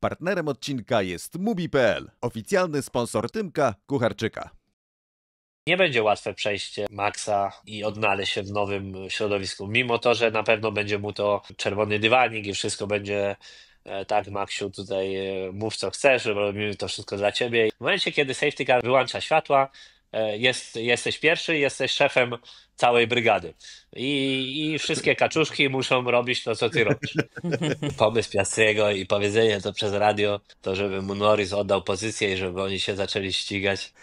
Partnerem odcinka jest Mubi.pl, oficjalny sponsor Tymka Kucharczyka. Nie będzie łatwe przejście Maxa i odnaleźć się w nowym środowisku, mimo to, że na pewno będzie mu to czerwony dywanik i wszystko będzie tak, Maxiu, tutaj mów co chcesz, robimy to wszystko dla ciebie. W momencie, kiedy safety car wyłącza światła, jesteś pierwszy, jesteś szefem całej brygady. I wszystkie kaczuszki muszą robić to, co ty robisz. Pomysł Piastriego i powiedzenie to przez radio, to żeby mu Norris oddał pozycję i żeby oni się zaczęli ścigać.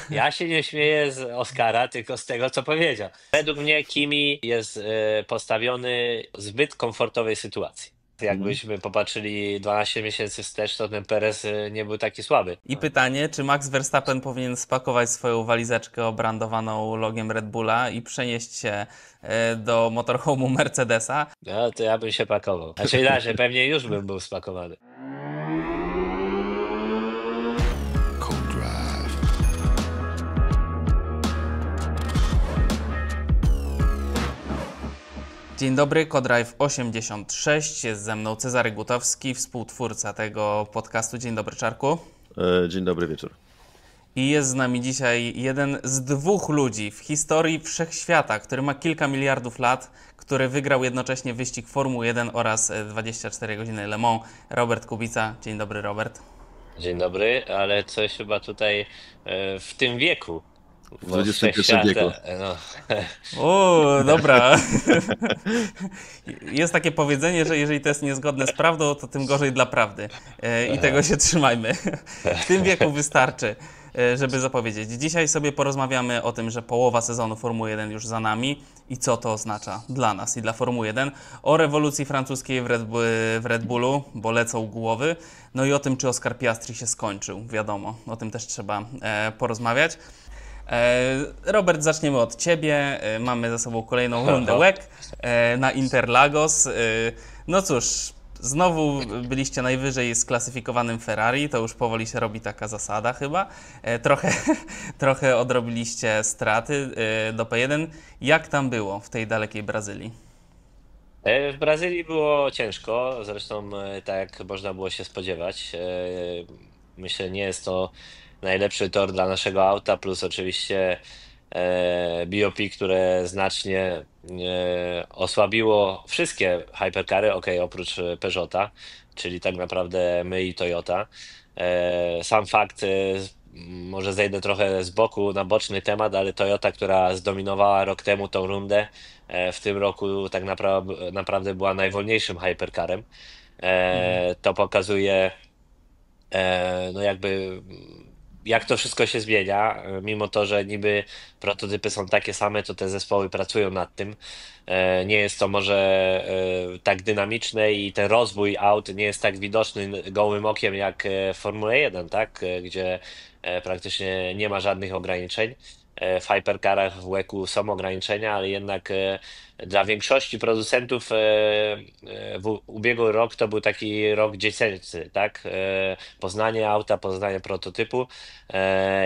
Ja się nie śmieję z Oscara, tylko z tego, co powiedział. Według mnie Kimi jest postawiony w zbyt komfortowej sytuacji. Jakbyśmy popatrzyli 12 miesięcy wstecz, to ten Perez nie był taki słaby. I pytanie, czy Max Verstappen powinien spakować swoją walizeczkę obrandowaną logiem Red Bulla i przenieść się do motorhome'u Mercedesa? No to ja bym się pakował. Znaczy inaczej, pewnie już bym był spakowany. Dzień dobry, Codrive 86, jest ze mną Cezary Gutowski, współtwórca tego podcastu. Dzień dobry, Czarku. Dzień dobry wieczór. I jest z nami dzisiaj jeden z dwóch ludzi w historii wszechświata, który ma kilka miliardów lat, który wygrał jednocześnie wyścig Formuły 1 oraz 24 godziny Le Mans, Robert Kubica. Dzień dobry, Robert. Dzień dobry, ale coś chyba tutaj w tym wieku. W XXI wieku. No. O, dobra. Jest takie powiedzenie, że jeżeli to jest niezgodne z prawdą, to tym gorzej dla prawdy. I tego się trzymajmy. W tym wieku wystarczy, żeby zapowiedzieć. Dzisiaj sobie porozmawiamy o tym, że połowa sezonu Formuły 1 już za nami i co to oznacza dla nas i dla Formuły 1. O rewolucji francuskiej w Red Bullu, bo lecą głowy. No i o tym, czy Oscar Piastri się skończył. Wiadomo, o tym też trzeba porozmawiać. Robert, zaczniemy od Ciebie. Mamy za sobą kolejną rundę WEC na Interlagos. No cóż, znowu byliście najwyżej sklasyfikowanym Ferrari, to już powoli się robi taka zasada chyba. Trochę odrobiliście straty do P1. Jak tam było w tej dalekiej Brazylii? W Brazylii było ciężko, zresztą tak jak można było się spodziewać. Myślę, nie jest to najlepszy tor dla naszego auta, plus oczywiście BOP, które znacznie osłabiło wszystkie hypercary, oprócz Peugeota, czyli tak naprawdę my i Toyota. Sam fakt, może zejdę trochę z boku na boczny temat, ale Toyota, która zdominowała rok temu tą rundę, w tym roku tak naprawdę była najwolniejszym hypercarem. To pokazuje no jakby jak to wszystko się zmienia, mimo to, że niby prototypy są takie same, to te zespoły pracują nad tym. Nie jest to może tak dynamiczne i ten rozwój aut nie jest tak widoczny gołym okiem jak w Formule 1, tak? Gdzie praktycznie nie ma żadnych ograniczeń. W hypercarach w WEC-u są ograniczenia, ale jednak dla większości producentów w ubiegły rok to był taki rok dziecięcy, tak? Poznanie auta, poznanie prototypu.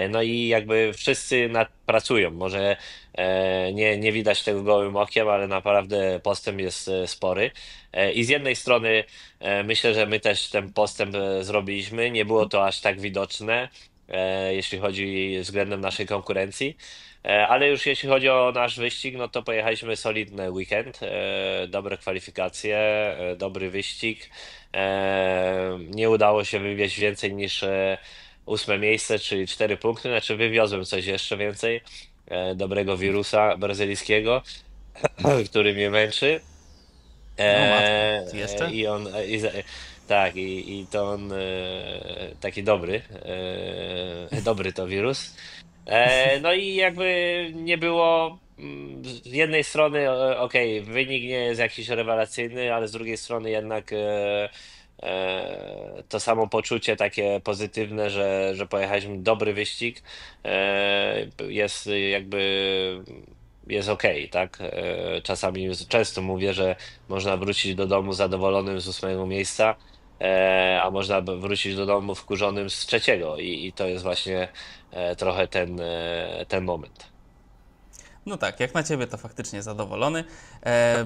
No i jakby wszyscy pracują. Może nie widać tego gołym okiem, ale naprawdę postęp jest spory. I z jednej strony myślę, że my też ten postęp zrobiliśmy. Nie było to aż tak widoczne, jeśli chodzi względem naszej konkurencji. Ale już jeśli chodzi o nasz wyścig, no to pojechaliśmy solidny weekend, dobre kwalifikacje, dobry wyścig. Nie udało się wywieźć więcej niż 8 miejsce, czyli 4 punkty. Znaczy wywiozłem coś jeszcze więcej, dobrego wirusa brazylijskiego, który mnie męczy. Jeszcze? I on, tak, i to on taki dobry, dobry to wirus. No i jakby nie było z jednej strony, wynik nie jest jakiś rewelacyjny, ale z drugiej strony jednak to samo poczucie takie pozytywne, że pojechaliśmy dobry wyścig, jest jest okej, tak? Czasami często mówię, że można wrócić do domu zadowolonym z 8 miejsca, a można wrócić do domu wkurzonym z 3. I to jest właśnie trochę ten moment. No tak, jak na ciebie to faktycznie zadowolony.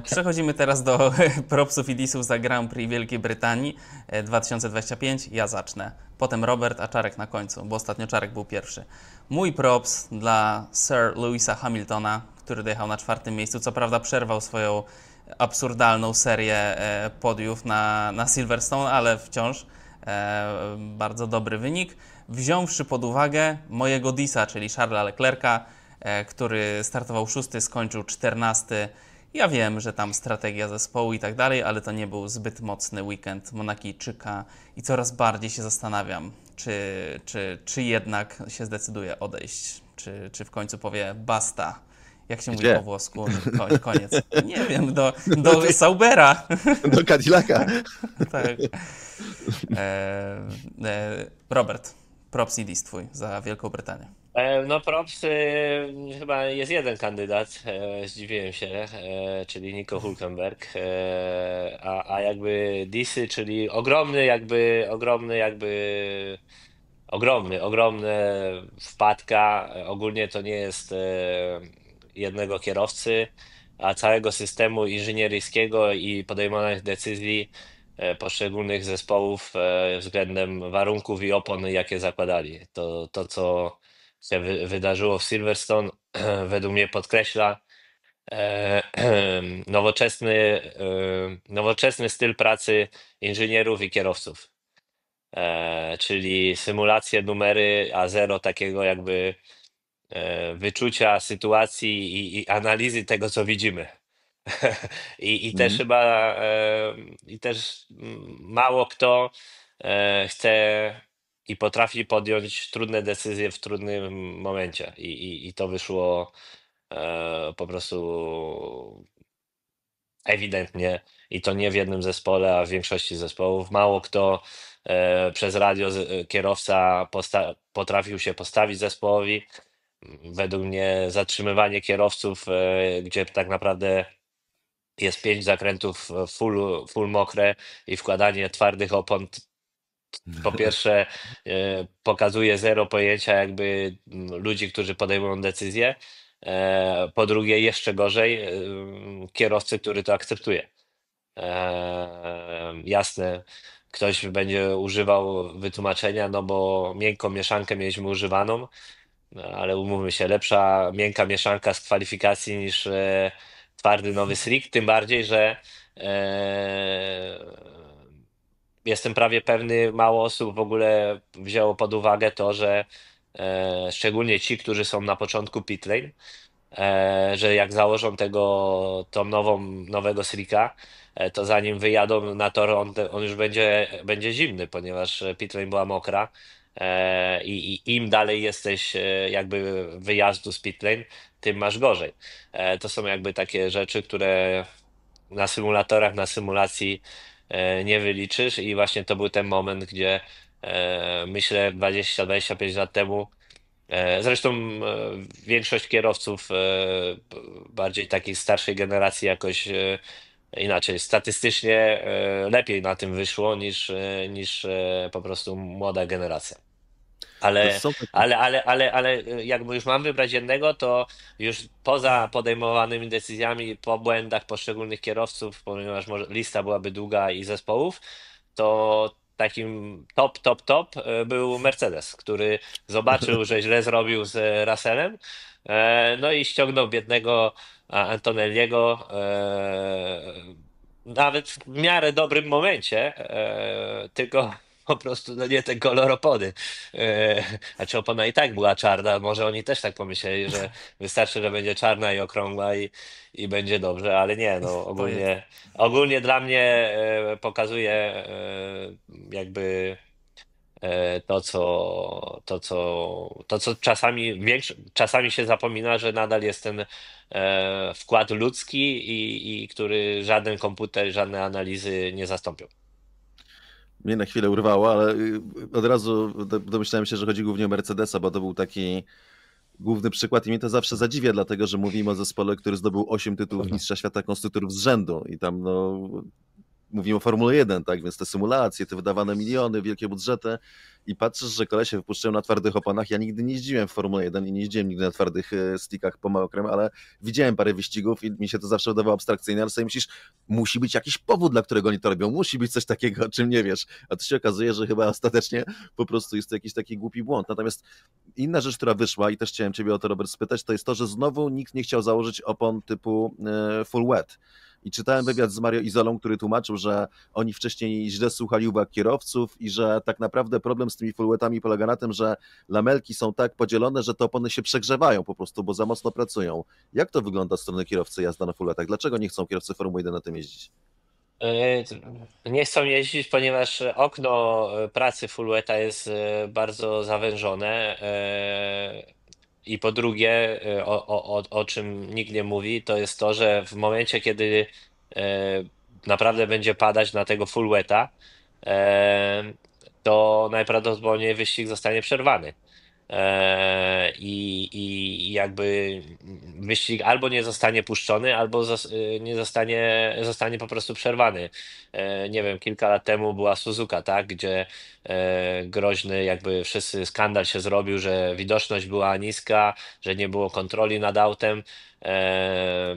Przechodzimy teraz do propsów i disów za Grand Prix Wielkiej Brytanii 2025. Ja zacznę. Potem Robert, a Czarek na końcu, bo ostatnio Czarek był pierwszy. Mój props dla Sir Lewisa Hamiltona, który dojechał na 4. miejscu. Co prawda przerwał swoją absurdalną serię podiów na Silverstone, ale wciąż bardzo dobry wynik. Wziąwszy pod uwagę mojego disa, czyli Charlesa Leclerca, który startował 6., skończył 14. Ja wiem, że tam strategia zespołu i tak dalej, ale to nie był zbyt mocny weekend Monakijczyka i coraz bardziej się zastanawiam, czy jednak się zdecyduje odejść, czy w końcu powie basta. Jak się mówi po włosku? Koniec. Nie wiem, do Saubera. Do Cadillaca. Tak. Robert, props i dis twój za Wielką Brytanię. No props, chyba jest jeden kandydat, zdziwiłem się, czyli Nico Hülkenberg, a jakby disy, czyli ogromny wpadka. Ogólnie to nie jest jednego kierowcy, a całego systemu inżynieryjskiego i podejmowanych decyzji poszczególnych zespołów względem warunków i opon, jakie zakładali. To co się wydarzyło w Silverstone, według mnie podkreśla e, nowoczesny styl pracy inżynierów i kierowców. Czyli symulacje, numery, a zero takiego jakby wyczucia sytuacji i analizy tego, co widzimy. I też Mhm. chyba mało kto chce i potrafi podjąć trudne decyzje w trudnym momencie. I to wyszło po prostu ewidentnie i to nie w jednym zespole, a w większości zespołów. Mało kto przez radio kierowca potrafił się postawić zespołowi. Według mnie zatrzymywanie kierowców, gdzie tak naprawdę jest 5 zakrętów full mokre i wkładanie twardych opon, po pierwsze pokazuje zero pojęcia jakby ludzi, którzy podejmują decyzje. Po drugie, jeszcze gorzej, kierowcy, który to akceptuje. Jasne, ktoś będzie używał wytłumaczenia, no bo miękką mieszankę mieliśmy używaną, no, ale umówmy się, lepsza miękka mieszanka z kwalifikacji niż twardy nowy slick, tym bardziej, że jestem prawie pewny, mało osób w ogóle wzięło pod uwagę to, że szczególnie ci, którzy są na początku pit lane, że jak założą tą nowego slicka, to zanim wyjadą na tor, on już będzie zimny, ponieważ pit lane była mokra. I im dalej jesteś jakby wyjazdu z pit lane, tym masz gorzej. To są jakby takie rzeczy, które na symulatorach, na symulacji nie wyliczysz i właśnie to był ten moment, gdzie myślę 20-25 lat temu, zresztą większość kierowców bardziej takiej starszej generacji jakoś inaczej, statystycznie lepiej na tym wyszło niż po prostu młoda generacja. To Ale, są takie... ale jakby już mam wybrać jednego, to już poza podejmowanymi decyzjami, po błędach poszczególnych kierowców, ponieważ lista byłaby długa i zespołów, to takim top był Mercedes, który zobaczył, że źle zrobił z Russellem, no i ściągnął biednego Antonelliego, nawet w miarę dobrym momencie, tylko po prostu no nie te koloropody. Znaczy opona i tak była czarna, może oni też tak pomyśleli, że wystarczy, że będzie czarna i okrągła i będzie dobrze, ale nie, no ogólnie dla mnie pokazuje jakby to co czasami się zapomina, że nadal jest ten wkład ludzki i który żaden komputer, żadne analizy nie zastąpią. Mnie na chwilę urwało, ale od razu domyślałem się, że chodzi głównie o Mercedesa, bo to był taki główny przykład i mnie to zawsze zadziwia, dlatego że mówimy o zespole, który zdobył 8 tytułów Mistrza Świata Konstruktorów z rzędu i tam no mówimy o Formule 1, tak, więc te symulacje, te wydawane miliony, wielkie budżety i patrzysz, że kolesie wypuszczają na twardych oponach. Ja nigdy nie jeździłem w Formule 1 i nie jeździłem nigdy na twardych stickach po mokrym, ale widziałem parę wyścigów i mi się to zawsze wydawało abstrakcyjne, ale sobie myślisz, musi być jakiś powód, dla którego oni to robią, musi być coś takiego, o czym nie wiesz, a tu się okazuje, że chyba ostatecznie po prostu jest to jakiś taki głupi błąd. Natomiast inna rzecz, która wyszła i też chciałem ciebie o to, Robert, spytać, to jest to, że znowu nikt nie chciał założyć opon typu full wet. I czytałem wywiad z Mario Izolą, który tłumaczył, że oni wcześniej źle słuchali uwag kierowców i że tak naprawdę problem z tymi full wetami polega na tym, że lamelki są tak podzielone, że te opony się przegrzewają po prostu, bo za mocno pracują. Jak to wygląda z strony kierowcy jazda na full wetach? Dlaczego nie chcą kierowcy Formuły 1 na tym jeździć? Nie chcą jeździć, ponieważ okno pracy full weta jest bardzo zawężone. I po drugie, o czym nikt nie mówi, to jest to, że w momencie, kiedy naprawdę będzie padać na tego full weta, e, to najprawdopodobniej wyścig zostanie przerwany. I jakby wyścig albo nie zostanie puszczony, albo nie zostanie po prostu przerwany. Nie wiem, kilka lat temu była Suzuka, tak, gdzie groźny jakby wszyscy skandal się zrobił, że widoczność była niska, że nie było kontroli nad autem. E,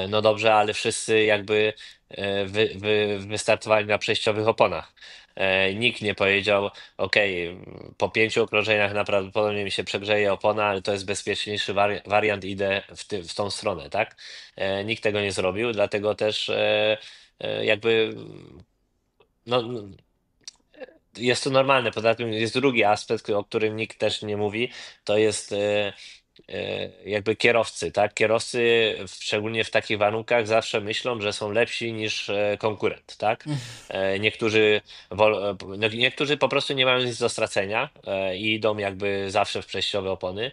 no dobrze, ale wszyscy jakby wystartowali na przejściowych oponach. Nikt nie powiedział, ok, po 5 okrążeniach prawdopodobnie mi się przegrzeje opona, ale to jest bezpieczniejszy wariant, idę w tą stronę, tak? Nikt tego nie zrobił, dlatego też jakby no, jest to normalne. Poza tym jest drugi aspekt, o którym nikt też nie mówi, to jest jakby kierowcy, tak? Kierowcy, szczególnie w takich warunkach, zawsze myślą, że są lepsi niż konkurent, tak? Niektórzy po prostu nie mają nic do stracenia i idą jakby zawsze w przejściowe opony.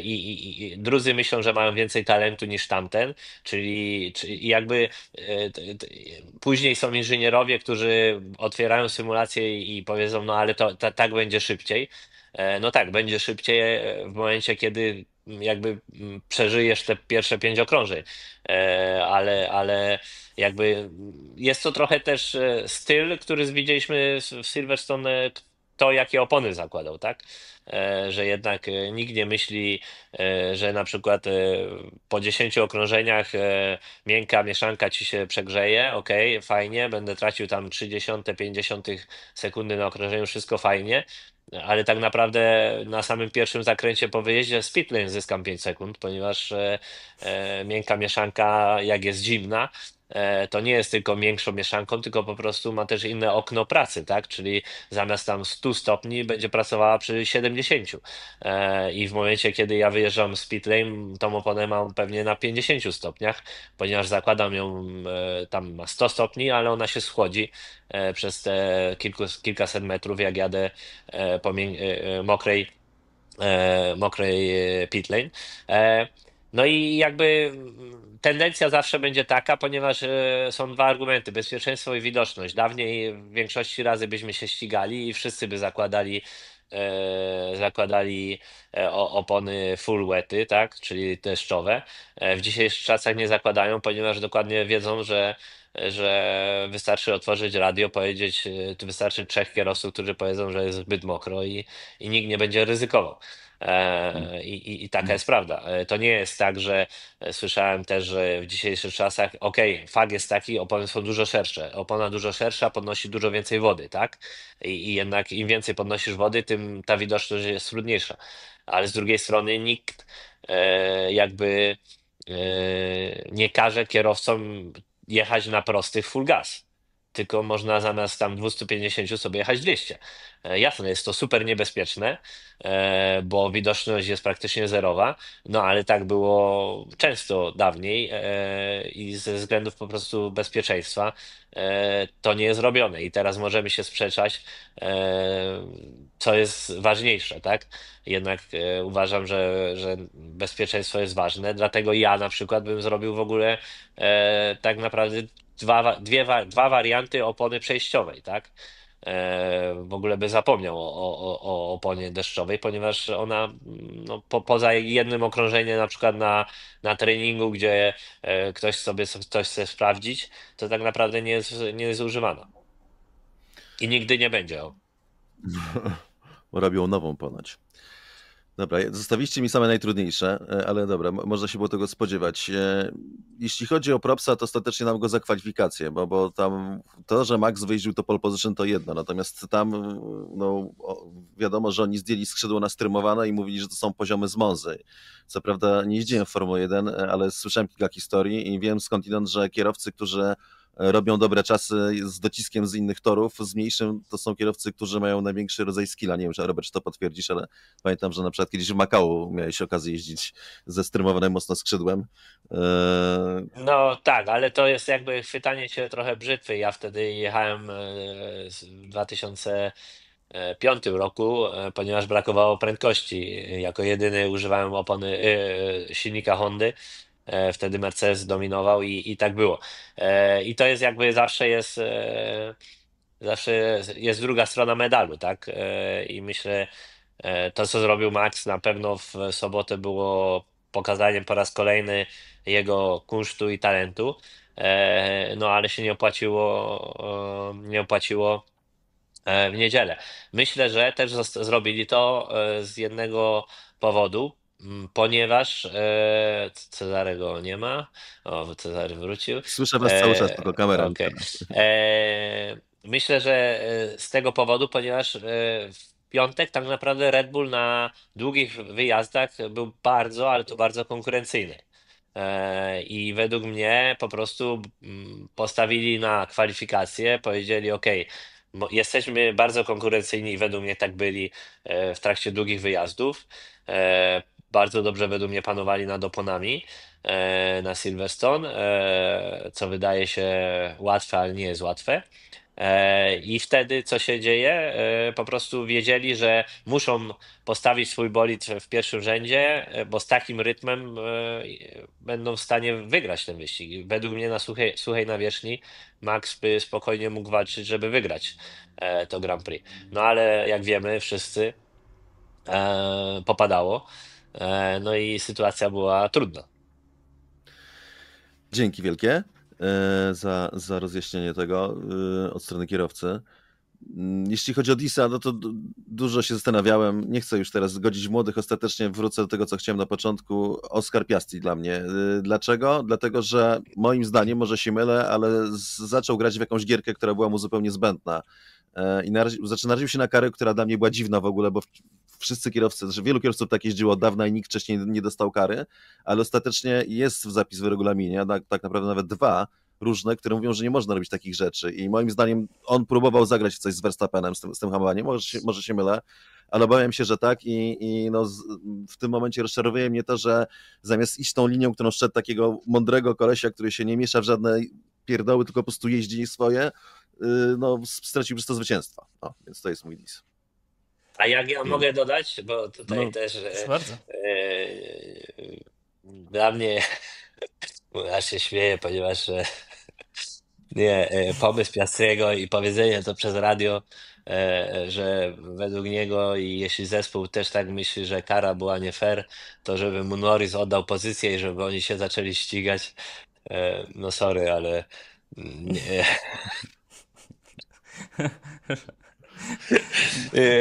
I drudzy myślą, że mają więcej talentu niż tamten, czyli jakby później są inżynierowie, którzy otwierają symulację i powiedzą, no ale to tak będzie szybciej. No tak, będzie szybciej w momencie, kiedy jakby przeżyjesz te pierwsze 5 okrążeń. Ale jakby jest to trochę też styl, który widzieliśmy w Silverstone, kto jakie opony zakładał, tak? Że jednak nikt nie myśli, że na przykład po 10 okrążeniach miękka mieszanka ci się przegrzeje, okej, fajnie, będę tracił tam 30, 50 sekundy na okrążeniu, wszystko fajnie, ale tak naprawdę na samym pierwszym zakręcie po wyjeździe z pit lane zyskam 5 sekund, ponieważ miękka mieszanka, jak jest zimna, to nie jest tylko miększą mieszanką, tylko po prostu ma też inne okno pracy, tak? Czyli zamiast tam 100 stopni będzie pracowała przy 70. I w momencie, kiedy ja wyjeżdżam z pit lane, tą oponę mam pewnie na 50 stopniach, ponieważ zakładam ją tam ma 100 stopni, ale ona się schłodzi przez te kilkaset metrów, jak jadę po mokrej pit lane. No i jakby tendencja zawsze będzie taka, ponieważ są dwa argumenty, bezpieczeństwo i widoczność. Dawniej w większości razy byśmy się ścigali i wszyscy by zakładali opony full wety, tak, czyli deszczowe. W dzisiejszych czasach nie zakładają, ponieważ dokładnie wiedzą, że wystarczy otworzyć radio, powiedzieć, wystarczy 3 kierowców, którzy powiedzą, że jest zbyt mokro i nikt nie będzie ryzykował. I taka jest prawda. To nie jest tak, że słyszałem też, że w dzisiejszych czasach, fakt jest taki, opony są dużo szersze. Opona dużo szersza podnosi dużo więcej wody, tak? I jednak im więcej podnosisz wody, tym ta widoczność jest trudniejsza. Ale z drugiej strony nikt jakby nie każe kierowcom jechać na prostych full gas. Tylko można zamiast tam 250 sobie jechać 200. Jasne, jest to super niebezpieczne, bo widoczność jest praktycznie zerowa, no ale tak było często dawniej i ze względów po prostu bezpieczeństwa to nie jest robione i teraz możemy się sprzeczać, co jest ważniejsze, tak? Jednak uważam, że bezpieczeństwo jest ważne, dlatego ja na przykład bym zrobił w ogóle tak naprawdę dwa warianty opony przejściowej, tak? w ogóle by zapomniał o oponie deszczowej, ponieważ ona no, poza jednym okrążeniem na przykład na treningu, gdzie ktoś sobie coś chce sprawdzić, to tak naprawdę nie jest używana. I nigdy nie będzie. Bo robią nową ponoć. Dobra, zostawiliście mi same najtrudniejsze, ale dobra, można się było tego spodziewać. Jeśli chodzi o propsa, to ostatecznie nam go za kwalifikację, bo tam to, że Max wyjeździł to pole position to jedno, natomiast tam no, wiadomo, że oni zdjęli skrzydło nastrymowane i mówili, że to są poziomy z Monzy. Co prawda nie jeździłem w Formule 1, ale słyszałem kilka historii i wiem skądinąd, że kierowcy, którzy robią dobre czasy z dociskiem z innych torów, z mniejszym to są kierowcy, którzy mają największy rodzaj skilla. Nie wiem, czy Robert, czy to potwierdzisz, ale pamiętam, że na przykład kiedyś w Makau miałeś okazję jeździć ze strymowanym mocno skrzydłem. No tak, ale to jest jakby chwytanie się trochę brzytwy. Ja wtedy jechałem w 2005 roku, ponieważ brakowało prędkości. Jako jedyny używałem opony silnika Hondy. Wtedy Mercedes dominował i tak było. I to jest jakby zawsze jest druga strona medalu, tak? I myślę, to co zrobił Max na pewno w sobotę było pokazaniem po raz kolejny jego kunsztu i talentu. No ale się nie opłaciło w niedzielę. Myślę, że też zrobili to z jednego powodu, ponieważ Cezarego nie ma. O, Cezary wrócił. Słyszę was cały czas, tylko kamera. Okej. Myślę, że z tego powodu, ponieważ w piątek tak naprawdę Red Bull na długich wyjazdach był bardzo, ale to bardzo konkurencyjny. I według mnie po prostu postawili na kwalifikacje, powiedzieli: OK, jesteśmy bardzo konkurencyjni i według mnie tak byli w trakcie długich wyjazdów. Bardzo dobrze według mnie panowali nad oponami na Silverstone, co wydaje się łatwe, ale nie jest łatwe. I wtedy co się dzieje? Po prostu wiedzieli, że muszą postawić swój bolid w pierwszym rzędzie, bo z takim rytmem będą w stanie wygrać ten wyścig. Według mnie na suchej nawierzchni Max by spokojnie mógł walczyć, żeby wygrać to Grand Prix. No ale jak wiemy wszyscy, popadało. No i sytuacja była trudna. Dzięki wielkie za rozjaśnienie tego od strony kierowcy. Jeśli chodzi o Disa, no to dużo się zastanawiałem. Nie chcę już teraz zgodzić młodych. Ostatecznie wrócę do tego, co chciałem na początku. Oscar Piastri dla mnie. Dlaczego? Dlatego, że moim zdaniem, może się mylę, ale zaczął grać w jakąś gierkę, która była mu zupełnie zbędna. I naraził się na karę, która dla mnie była dziwna w ogóle, bo wszyscy kierowcy, że wielu kierowców tak jeździło od dawna i nikt wcześniej nie dostał kary, ale ostatecznie jest zapis w regulaminie, tak naprawdę nawet dwa różne, które mówią, że nie można robić takich rzeczy i moim zdaniem on próbował zagrać w coś z Verstappenem, z tym hamowaniem, może się mylę, ale obawiam się, że tak i no, w tym momencie rozczarowuje mnie to, że zamiast iść tą linią, którą szedł takiego mądrego kolesia, który się nie miesza w żadne pierdoły, tylko po prostu jeździ swoje, no stracił przez to zwycięstwa. No, więc to jest mój dis. A jak ja mogę dodać, bo tutaj No, też Proszę bardzo. dla mnie aż się śmieję, ponieważ nie, pomysł Piastriego i powiedzenie to przez radio, że według niego i jeśli zespół też tak myśli, że kara była nie fair, to żeby mu Norris oddał pozycję i żeby oni się zaczęli ścigać. No sorry, ale nie.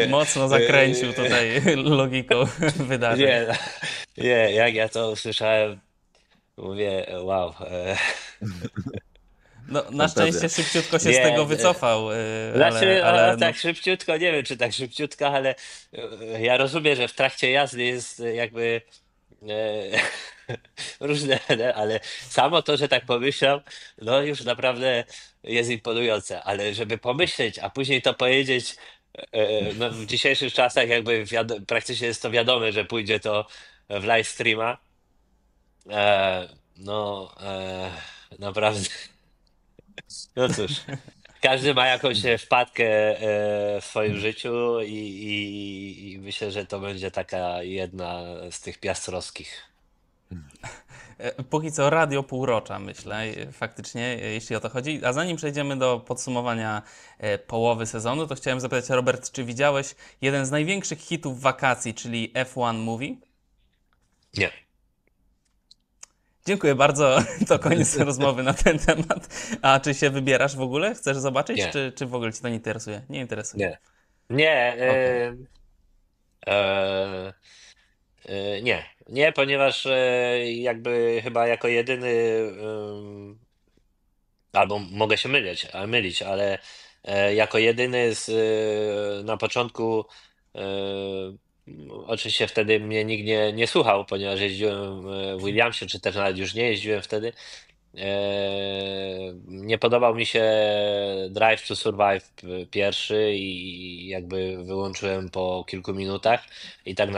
Mocno zakręcił tutaj logiką wydarzeń. Nie, jak ja to usłyszałem, mówię, wow. No, na szczęście szybciutko się z Nie, tego wycofał, Znaczy, ale tak szybciutko, nie wiem czy tak szybciutko, ale ja rozumiem, że w trakcie jazdy jest jakby różne, ale samo to, że tak pomyślał, no już naprawdę jest imponujące, ale żeby pomyśleć, a później to powiedzieć, no, w dzisiejszych czasach jakby praktycznie jest to wiadome, że pójdzie to w live streama, no naprawdę, no cóż. Każdy ma jakąś wpadkę w swoim życiu i myślę, że to będzie taka jedna z tych piastrowskich. Póki co radio półrocza, myślę, faktycznie, jeśli o to chodzi. A zanim przejdziemy do podsumowania połowy sezonu, to chciałem zapytać, Robert, czy widziałeś jeden z największych hitów wakacji, czyli F1 Movie? Nie. Dziękuję bardzo. To koniec rozmowy na ten temat. A czy się wybierasz w ogóle? Chcesz zobaczyć? Nie. Czy w ogóle Cię to nie interesuje? Nie interesuje. Nie. Nie. Okej. Nie. Nie, ponieważ jakby chyba jako jedyny, albo mogę się mylić, ale jako jedyny na początku, oczywiście wtedy mnie nikt nie słuchał, ponieważ jeździłem w Williamsie, czy też nawet już nie jeździłem wtedy. Nie podobał mi się Drive to Survive pierwszy i jakby wyłączyłem po kilku minutach i tak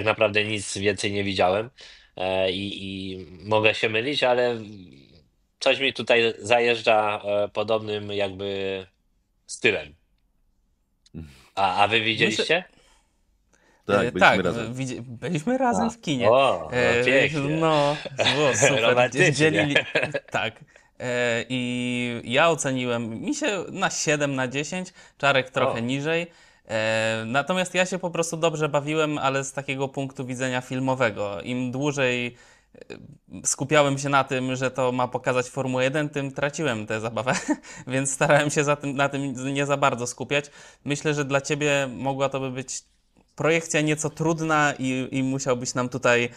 naprawdę nic więcej nie widziałem. I mogę się mylić, ale coś mi tutaj zajeżdża podobnym jakby stylem. A wy Myślę, widzieliście? Tak, byliśmy tak, razem. byliśmy razem w kinie. O, no pięknie. No, było super. Romantycznie. Dzielili, tak. I ja oceniłem, mi się na 7 na 10, Czarek trochę O. niżej. Natomiast ja się po prostu dobrze bawiłem, ale z takiego punktu widzenia filmowego. Im dłużej skupiałem się na tym, że to ma pokazać Formułę 1, tym traciłem tę zabawę, więc starałem się na tym nie za bardzo skupiać. Myślę, że dla Ciebie mogła to by być projekcja nieco trudna i musiałbyś nam tutaj,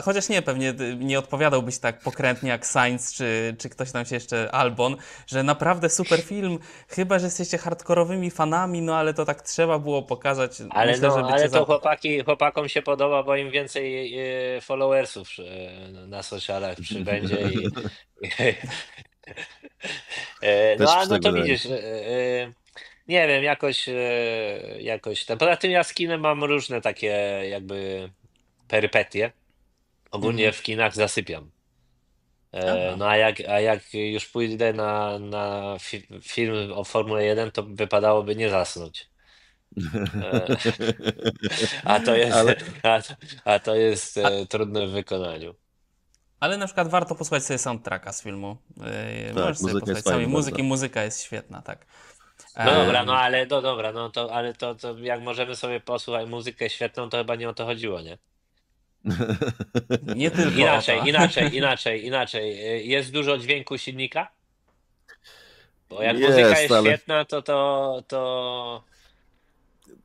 chociaż nie, pewnie nie odpowiadałbyś tak pokrętnie jak Sainz czy ktoś tam się jeszcze, Albon, że naprawdę super film, chyba że jesteście hardkorowymi fanami, no ale to tak trzeba było pokazać. Ale Myślę, no, żeby ale cię to chłopakom się podoba, bo im więcej followersów na socialach przybędzie Też no, mi a się no tak to wydaje. widzisz, nie wiem, jakoś tam. Poza tym ja z kinem mam różne takie jakby perypetie. Ogólnie w kinach zasypiam. Aha. No a jak już pójdę na film o Formule 1, to wypadałoby nie zasnąć. E, A to jest, Ale a to jest A, trudne w wykonaniu. ale na przykład warto posłuchać sobie soundtracka z filmu. Możesz tak, sobie muzyka jest posłuchać samej fajna muzyki, bardzo. muzyka jest świetna, tak. No dobra, no Em, ale no dobra, no to ale to jak możemy sobie posłuchać muzykę świetną, to chyba nie o to chodziło, nie? nie tylko o to. Inaczej. Jest dużo dźwięku silnika? Bo jak muzyka Jest, jest ale świetna, to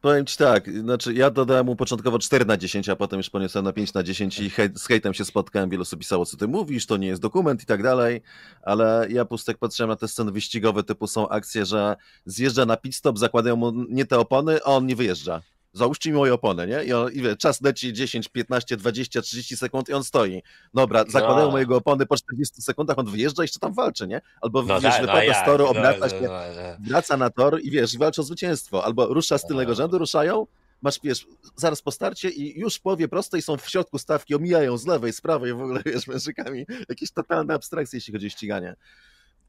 powiem ci tak, znaczy ja dodałem mu początkowo 4 na 10, a potem już poniosłem na 5 na 10 i z hejtem się spotkałem, wielu osób pisało, co ty mówisz, to nie jest dokument i tak dalej, ale ja pustek patrzyłem na te sceny wyścigowe, typu są akcje, że zjeżdża na pit stop, zakładają mu nie te opony, a on nie wyjeżdża. Załóżcie mi moje opony, nie? I wie, czas leci 10, 15, 20, 30 sekund i on stoi. Dobra, zakładają no, mojego opony po 40 sekundach, on wyjeżdża i jeszcze tam walczy, nie? Albo no wiesz, tak, no a wypada z jak? toru, No, obraca no, się, no, no. wraca na tor i wiesz, i walczy o zwycięstwo. Albo rusza z tylnego No. rzędu, ruszają, masz, wiesz, zaraz po starcie i już w połowie prostej są w środku stawki, omijają z lewej, z prawej, w ogóle, wiesz, mężykami. Jakieś totalne abstrakcje, jeśli chodzi o ściganie.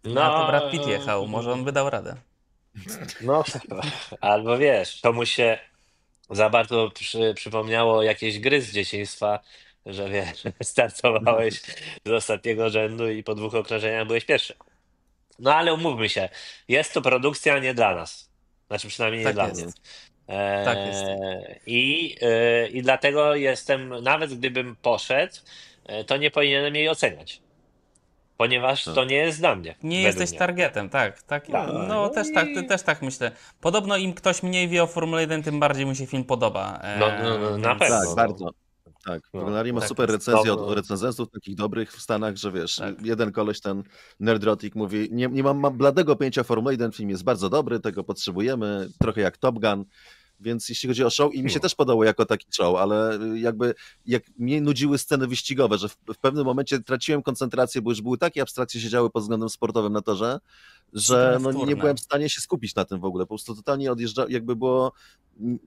A to No, Brad Pitt jechał, może on by dał radę. no, albo wiesz, komuś się za bardzo przypomniało jakieś gry z dzieciństwa, że wiesz, startowałeś z ostatniego rzędu i po 2 okrążeniach byłeś pierwszy. No ale umówmy się, jest to produkcja nie dla nas. Znaczy przynajmniej nie Tak dla mnie. jest, tak jest. I dlatego nawet gdybym poszedł, to nie powinienem jej oceniać, ponieważ to nie jest dla mnie, Nie według jesteś mnie. targetem, tak. Tak, No no też tak myślę. Podobno im ktoś mniej wie o Formule 1, tym bardziej mu się film podoba. no, na Więc pewno. Tak, bardzo. Tak, No, Wyglądali ma tak super jest. recenzje No, od recenzentów takich dobrych w Stanach, że wiesz, Tak. jeden koleś, ten Nerdrotic mówi, nie mam bladego pojęcia o Formule 1, film jest bardzo dobry, tego potrzebujemy, trochę jak Top Gun, więc jeśli chodzi o show, i mi się też podobał jako taki show, ale jakby jak mnie nudziły sceny wyścigowe, że w pewnym momencie traciłem koncentrację, bo już były takie abstrakcje się działy pod względem sportowym na torze, że Super no, nie wtórne. byłem w stanie się skupić na tym w ogóle, po prostu totalnie odjeżdża, jakby było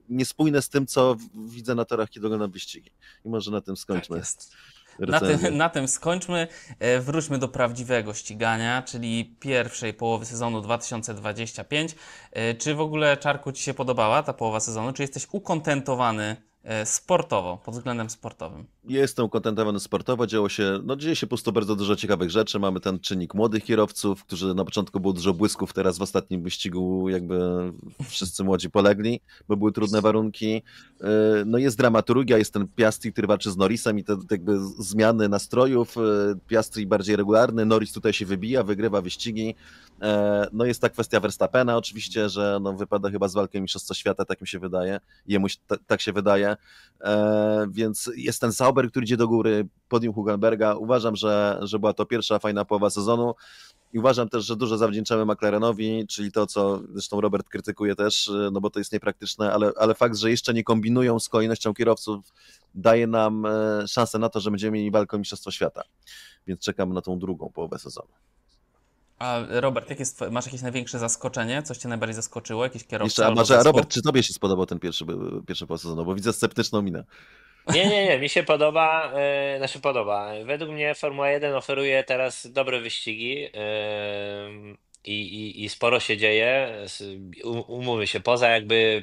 niespójne z tym, co widzę na torach, kiedy oglądam wyścigi. I może na tym Tak skończmy jest. recenzję. Na tym skończmy. Wróćmy do prawdziwego ścigania, czyli pierwszej połowy sezonu 2025. Czy w ogóle, Czarku, Ci się podobała ta połowa sezonu? Czy jesteś ukontentowany sportowo, pod względem sportowym? Jestem ukontentowany sportowo, dzieje się po prostu bardzo dużo ciekawych rzeczy. Mamy ten czynnik młodych kierowców, którzy na początku było dużo błysków, teraz w ostatnim wyścigu jakby wszyscy młodzi polegli, bo były trudne warunki. No jest dramaturgia, jest ten Piastri, który walczy z Norrisem i te jakby zmiany nastrojów. Piastri bardziej regularny, Norris tutaj się wybija, wygrywa wyścigi. No jest ta kwestia Verstappena oczywiście, że no wypada chyba z walki o Mistrzostwo Świata, tak mi się wydaje. Jemu tak się wydaje. Więc jest ten Sauber, który idzie do góry, podium Hülkenberga. Uważam, że była to pierwsza fajna połowa sezonu i uważam też, że dużo zawdzięczamy McLarenowi, czyli to, co zresztą Robert krytykuje też, no bo to jest niepraktyczne, ale fakt, że jeszcze nie kombinują z kolejnością kierowców, daje nam szansę na to, że będziemy mieli walkę o Mistrzostwo Świata. Więc czekamy na tą drugą połowę sezonu. A Robert, masz jakieś największe zaskoczenie? Coś cię najbardziej zaskoczyło? Jakiś kierowca Jeszcze, a albo może zespół? Robert, czy tobie się spodobał ten pierwszy połowę sezonu? Bo widzę sceptyczną minę. Nie, mi się podoba, podoba. Według mnie Formuła 1 oferuje teraz dobre wyścigi i sporo się dzieje. Umówmy się, poza jakby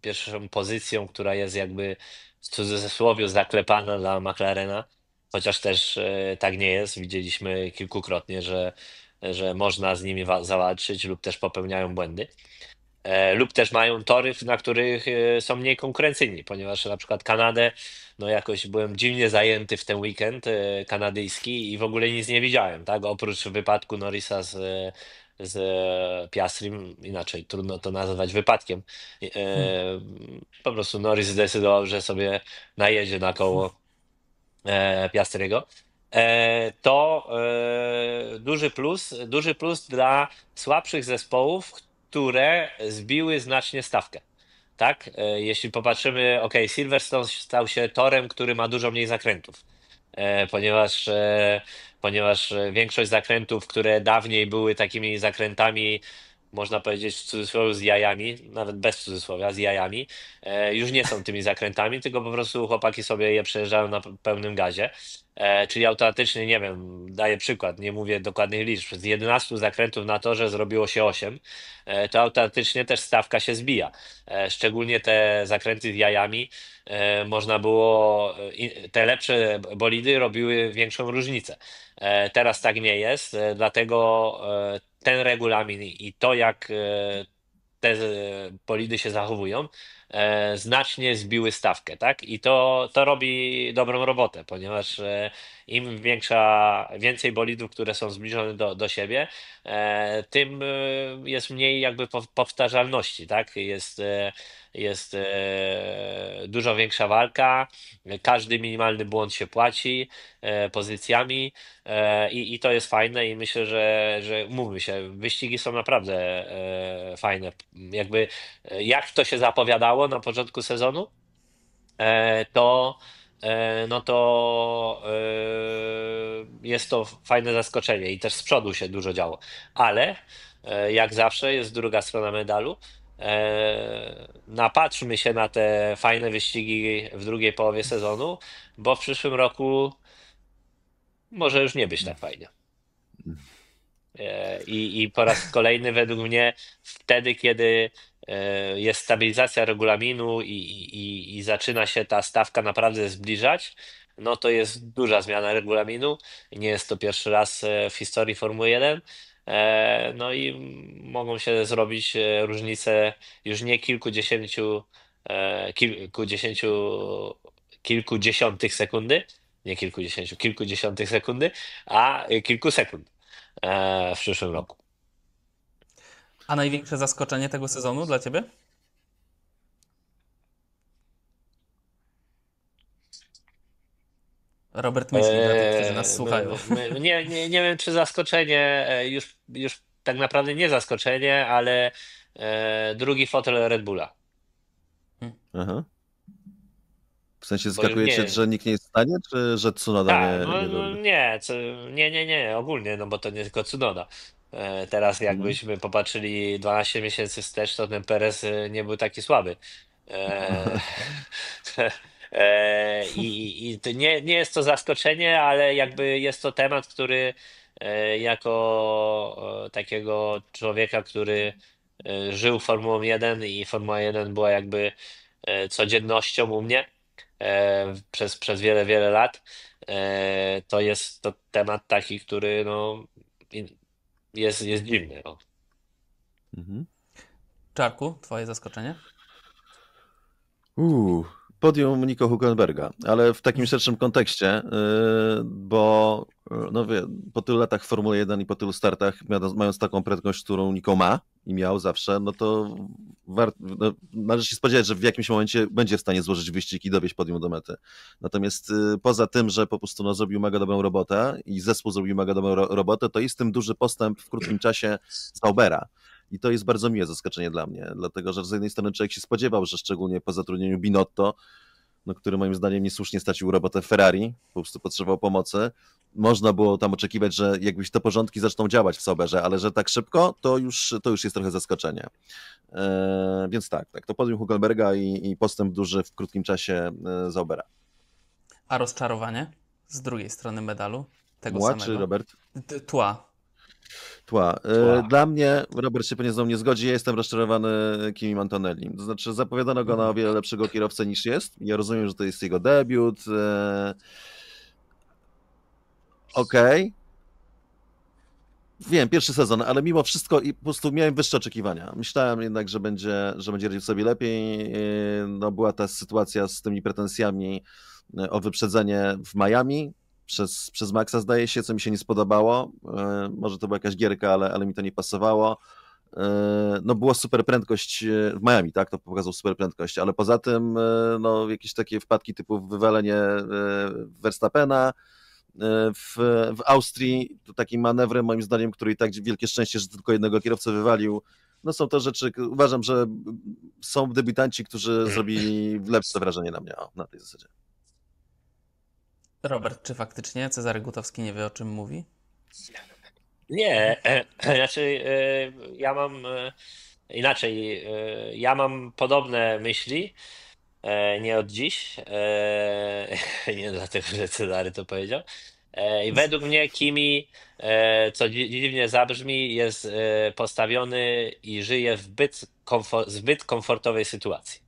pierwszą pozycją, która jest jakby w cudzysłowie zaklepana dla McLarena, chociaż też tak nie jest. Widzieliśmy kilkukrotnie, że można z nimi zawalczyć lub też popełniają błędy. Lub też mają tory, na których są mniej konkurencyjni, ponieważ na przykład Kanadę, no jakoś byłem dziwnie zajęty w ten weekend kanadyjski i w ogóle nic nie widziałem, tak? Oprócz wypadku Norrisa z Piastrim, inaczej trudno to nazwać wypadkiem. Po prostu Norris zdecydował, że sobie najedzie na koło Piastriego. To duży plus dla słabszych zespołów, które zbiły znacznie stawkę. Tak? Jeśli popatrzymy, Silverstone stał się torem, który ma dużo mniej zakrętów, ponieważ większość zakrętów, które dawniej były takimi zakrętami, można powiedzieć w cudzysłowie z jajami, nawet bez cudzysłowia, z jajami, już nie są tymi zakrętami, tylko po prostu chłopaki sobie je przejeżdżają na pełnym gazie. Czyli automatycznie, nie wiem, daję przykład, nie mówię dokładnych liczb, z 11 zakrętów na torze zrobiło się 8, to automatycznie też stawka się zbija. Szczególnie te zakręty z jajami, można było, te lepsze bolidy robiły większą różnicę. Teraz tak nie jest, dlatego ten regulamin i to, jak te bolidy się zachowują, znacznie zbiły stawkę, tak? I to robi dobrą robotę, ponieważ im więcej bolidów, które są zbliżone do siebie, tym jest mniej jakby powtarzalności, tak? Jest dużo większa walka, każdy minimalny błąd się płaci pozycjami i to jest fajne i myślę, że mówmy się, wyścigi są naprawdę fajne. Jakby jak to się zapowiadało na początku sezonu, to no to jest to fajne zaskoczenie i też z przodu się dużo działo. Ale jak zawsze jest druga strona medalu. Napatrzmy się na te fajne wyścigi w drugiej połowie sezonu, bo w przyszłym roku może już nie być tak fajnie. I po raz kolejny według mnie wtedy, kiedy jest stabilizacja regulaminu i zaczyna się ta stawka naprawdę zbliżać, no to jest duża zmiana regulaminu. Nie jest to pierwszy raz w historii Formuły 1. No i mogą się zrobić różnice już nie kilkudziesiątych sekundy, nie kilkudziesięciu, kilkudziesiątych sekundy, a kilku sekund w przyszłym roku. A największe zaskoczenie tego sezonu dla ciebie? Robert myśli dla tych, którzy nas słuchają. Nie wiem, czy zaskoczenie, już tak naprawdę nie zaskoczenie, ale drugi fotel Red Bulla. Aha. W sensie Bo już skakujecie, nie- że nikt nie jest w stanie, czy że Tsunoda Tak, nie zrobi? nie, ogólnie, no bo to nie tylko Tsunoda. Teraz jakbyśmy popatrzyli 12 miesięcy wstecz, to ten Perez nie był taki słaby. E, I to nie jest to zaskoczenie, ale jakby jest to temat, który jako takiego człowieka, który żył Formułą 1 i Formuła 1 była jakby codziennością u mnie przez wiele, wiele lat. To jest to temat taki, który no, jest dziwny. No. Mhm. Czarku, twoje zaskoczenie? Podium Nico Hülkenberga, ale w takim szerszym kontekście, bo no wie, po tylu latach w Formule 1 i po tylu startach, mając taką prędkość, którą Nico ma i miał zawsze, no to należy się spodziewać, że w jakimś momencie będzie w stanie złożyć wyścig i dowieść podium do mety. Natomiast poza tym, że po prostu no, zrobił mega dobrą robotę i zespół zrobił mega dobrą robotę, to jest tym duży postęp w krótkim czasie Saubera. I to jest bardzo miłe zaskoczenie dla mnie, dlatego że z jednej strony człowiek się spodziewał, że szczególnie po zatrudnieniu Binotto, no, który moim zdaniem niesłusznie stracił robotę w Ferrari, po prostu potrzebował pomocy, można było tam oczekiwać, że jakbyś te porządki zaczną działać w Sauberze, ale że tak szybko, to już jest trochę zaskoczenie. Więc tak, to podium Hülkenberga i postęp duży w krótkim czasie Saubera. A rozczarowanie z drugiej strony medalu? Tego Mła samego. czy Robert? Tła. Tła. Tła. Dla mnie, Robert się pewnie z mną nie zgodzi, ja jestem rozczarowany Kimim Antonellim. To znaczy zapowiadano go na o wiele lepszego kierowcę niż jest. Ja rozumiem, że to jest jego debiut. Okej. Wiem, pierwszy sezon, ale mimo wszystko i po prostu miałem wyższe oczekiwania. Myślałem jednak, że będzie radził sobie lepiej. No, była ta sytuacja z tymi pretensjami o wyprzedzenie w Miami przez Maxa, zdaje się, co mi się nie spodobało. Może to była jakaś gierka, ale mi to nie pasowało. No była super prędkość w Miami, tak, to pokazał super prędkość, ale poza tym no jakieś takie wpadki typu wywalenie Verstappena w Austrii, to takim manewrem moim zdaniem, który i tak wielkie szczęście, że tylko jednego kierowcę wywalił. No są to rzeczy, uważam, że są debiutanci, którzy zrobili lepsze wrażenie na mnie na tej zasadzie. Robert, czy faktycznie Cezary Gutowski nie wie, o czym mówi? Nie, znaczy ja mam inaczej, ja mam podobne myśli, nie od dziś, nie dlatego, że Cezary to powiedział. I według mnie Kimi, co dziwnie zabrzmi, jest postawiony i żyje w zbyt komfortowej sytuacji.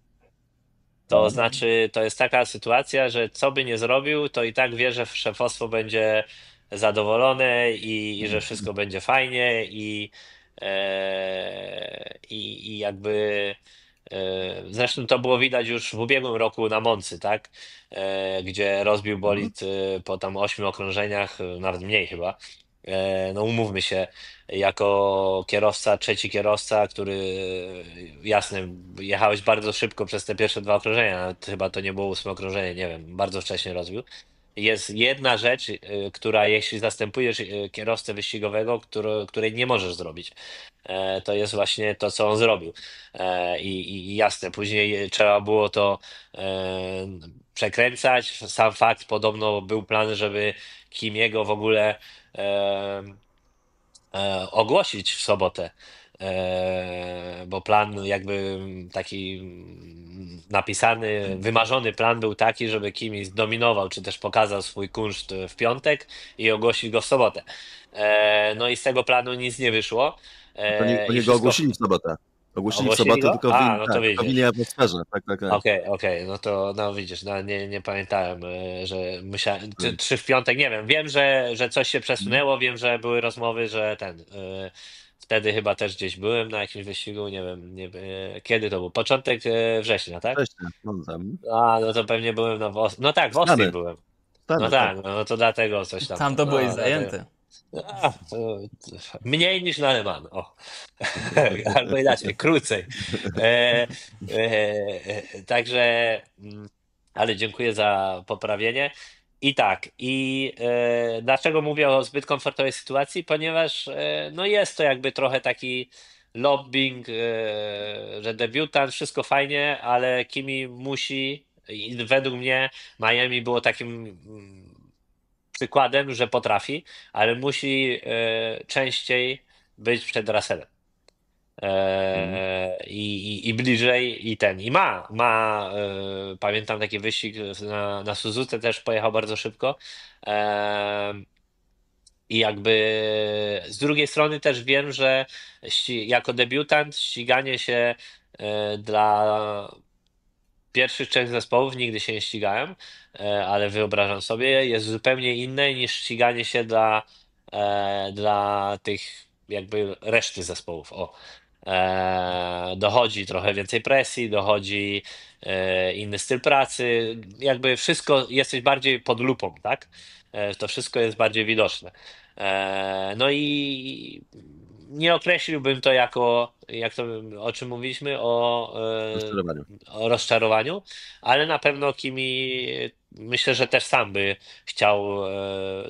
To znaczy, to jest taka sytuacja, że co by nie zrobił, to i tak wie, że szefostwo będzie zadowolone i że wszystko będzie fajnie i jakby zresztą to było widać już w ubiegłym roku na Moncy, tak? Gdzie rozbił bolid po tam 8 okrążeniach, nawet mniej chyba. No umówmy się, jako kierowca, trzeci kierowca, który jasne, jechałeś bardzo szybko przez te pierwsze 2 okrążenia, nawet chyba to nie było 8 okrążenie, nie wiem, bardzo wcześnie rozbił. Jest jedna rzecz, która jeśli zastępujesz kierowcę wyścigowego, której nie możesz zrobić, to jest właśnie to, co on zrobił. I jasne, później trzeba było to przekręcać. Sam fakt, podobno był plan, żeby Kimiego w ogóle ogłosić w sobotę. Bo plan jakby taki napisany, wymarzony plan był taki, żeby Kimi zdominował, czy też pokazał swój kunszt w piątek i ogłosić go w sobotę. No i z tego planu nic nie wyszło. To I nie go wszystko. ogłosili w sobotę. Ogłosili w Ogłosili sobotę, go? tylko A, no to tak, tylko w widzisz. innej atmosferze. Tak. Okej, no to no widzisz, no nie pamiętałem, że myślałem, czy w piątek, nie wiem. Wiem, że coś się przesunęło, wiem, że były rozmowy, że wtedy chyba też gdzieś byłem na jakimś wyścigu, nie wiem, kiedy to był, początek września, tak? Cześć, no tam. A, no to pewnie byłem no tak, w Austrii Stany, byłem. Stany, No tak, no to dlatego coś tam. Tam to No, byłeś dlatego. zajęty. Mniej niż na Le Mans, o. Albo inaczej, krócej. Także, ale dziękuję za poprawienie. I tak, dlaczego mówię o zbyt komfortowej sytuacji? Ponieważ no jest to jakby trochę taki lobbying, że debiutant, wszystko fajnie, ale Kimi musi, i według mnie Miami było takim przykładem, że potrafi, ale musi częściej być przed Russellem. I bliżej i pamiętam taki wyścig na Suzuce, też pojechał bardzo szybko. I jakby z drugiej strony też wiem, że jako debiutant ściganie się dla pierwszych 3 zespołów nigdy się nie ścigałem, ale wyobrażam sobie, jest zupełnie inne niż ściganie się dla tych jakby reszty zespołów. O. Dochodzi trochę więcej presji, dochodzi inny styl pracy, jakby wszystko, jesteś bardziej pod lupą, tak? To wszystko jest bardziej widoczne. No i nie określiłbym to jako, o czym mówiliśmy, Rozczarowaniu. o rozczarowaniu, ale na pewno Kimi myślę, że też sam by chciał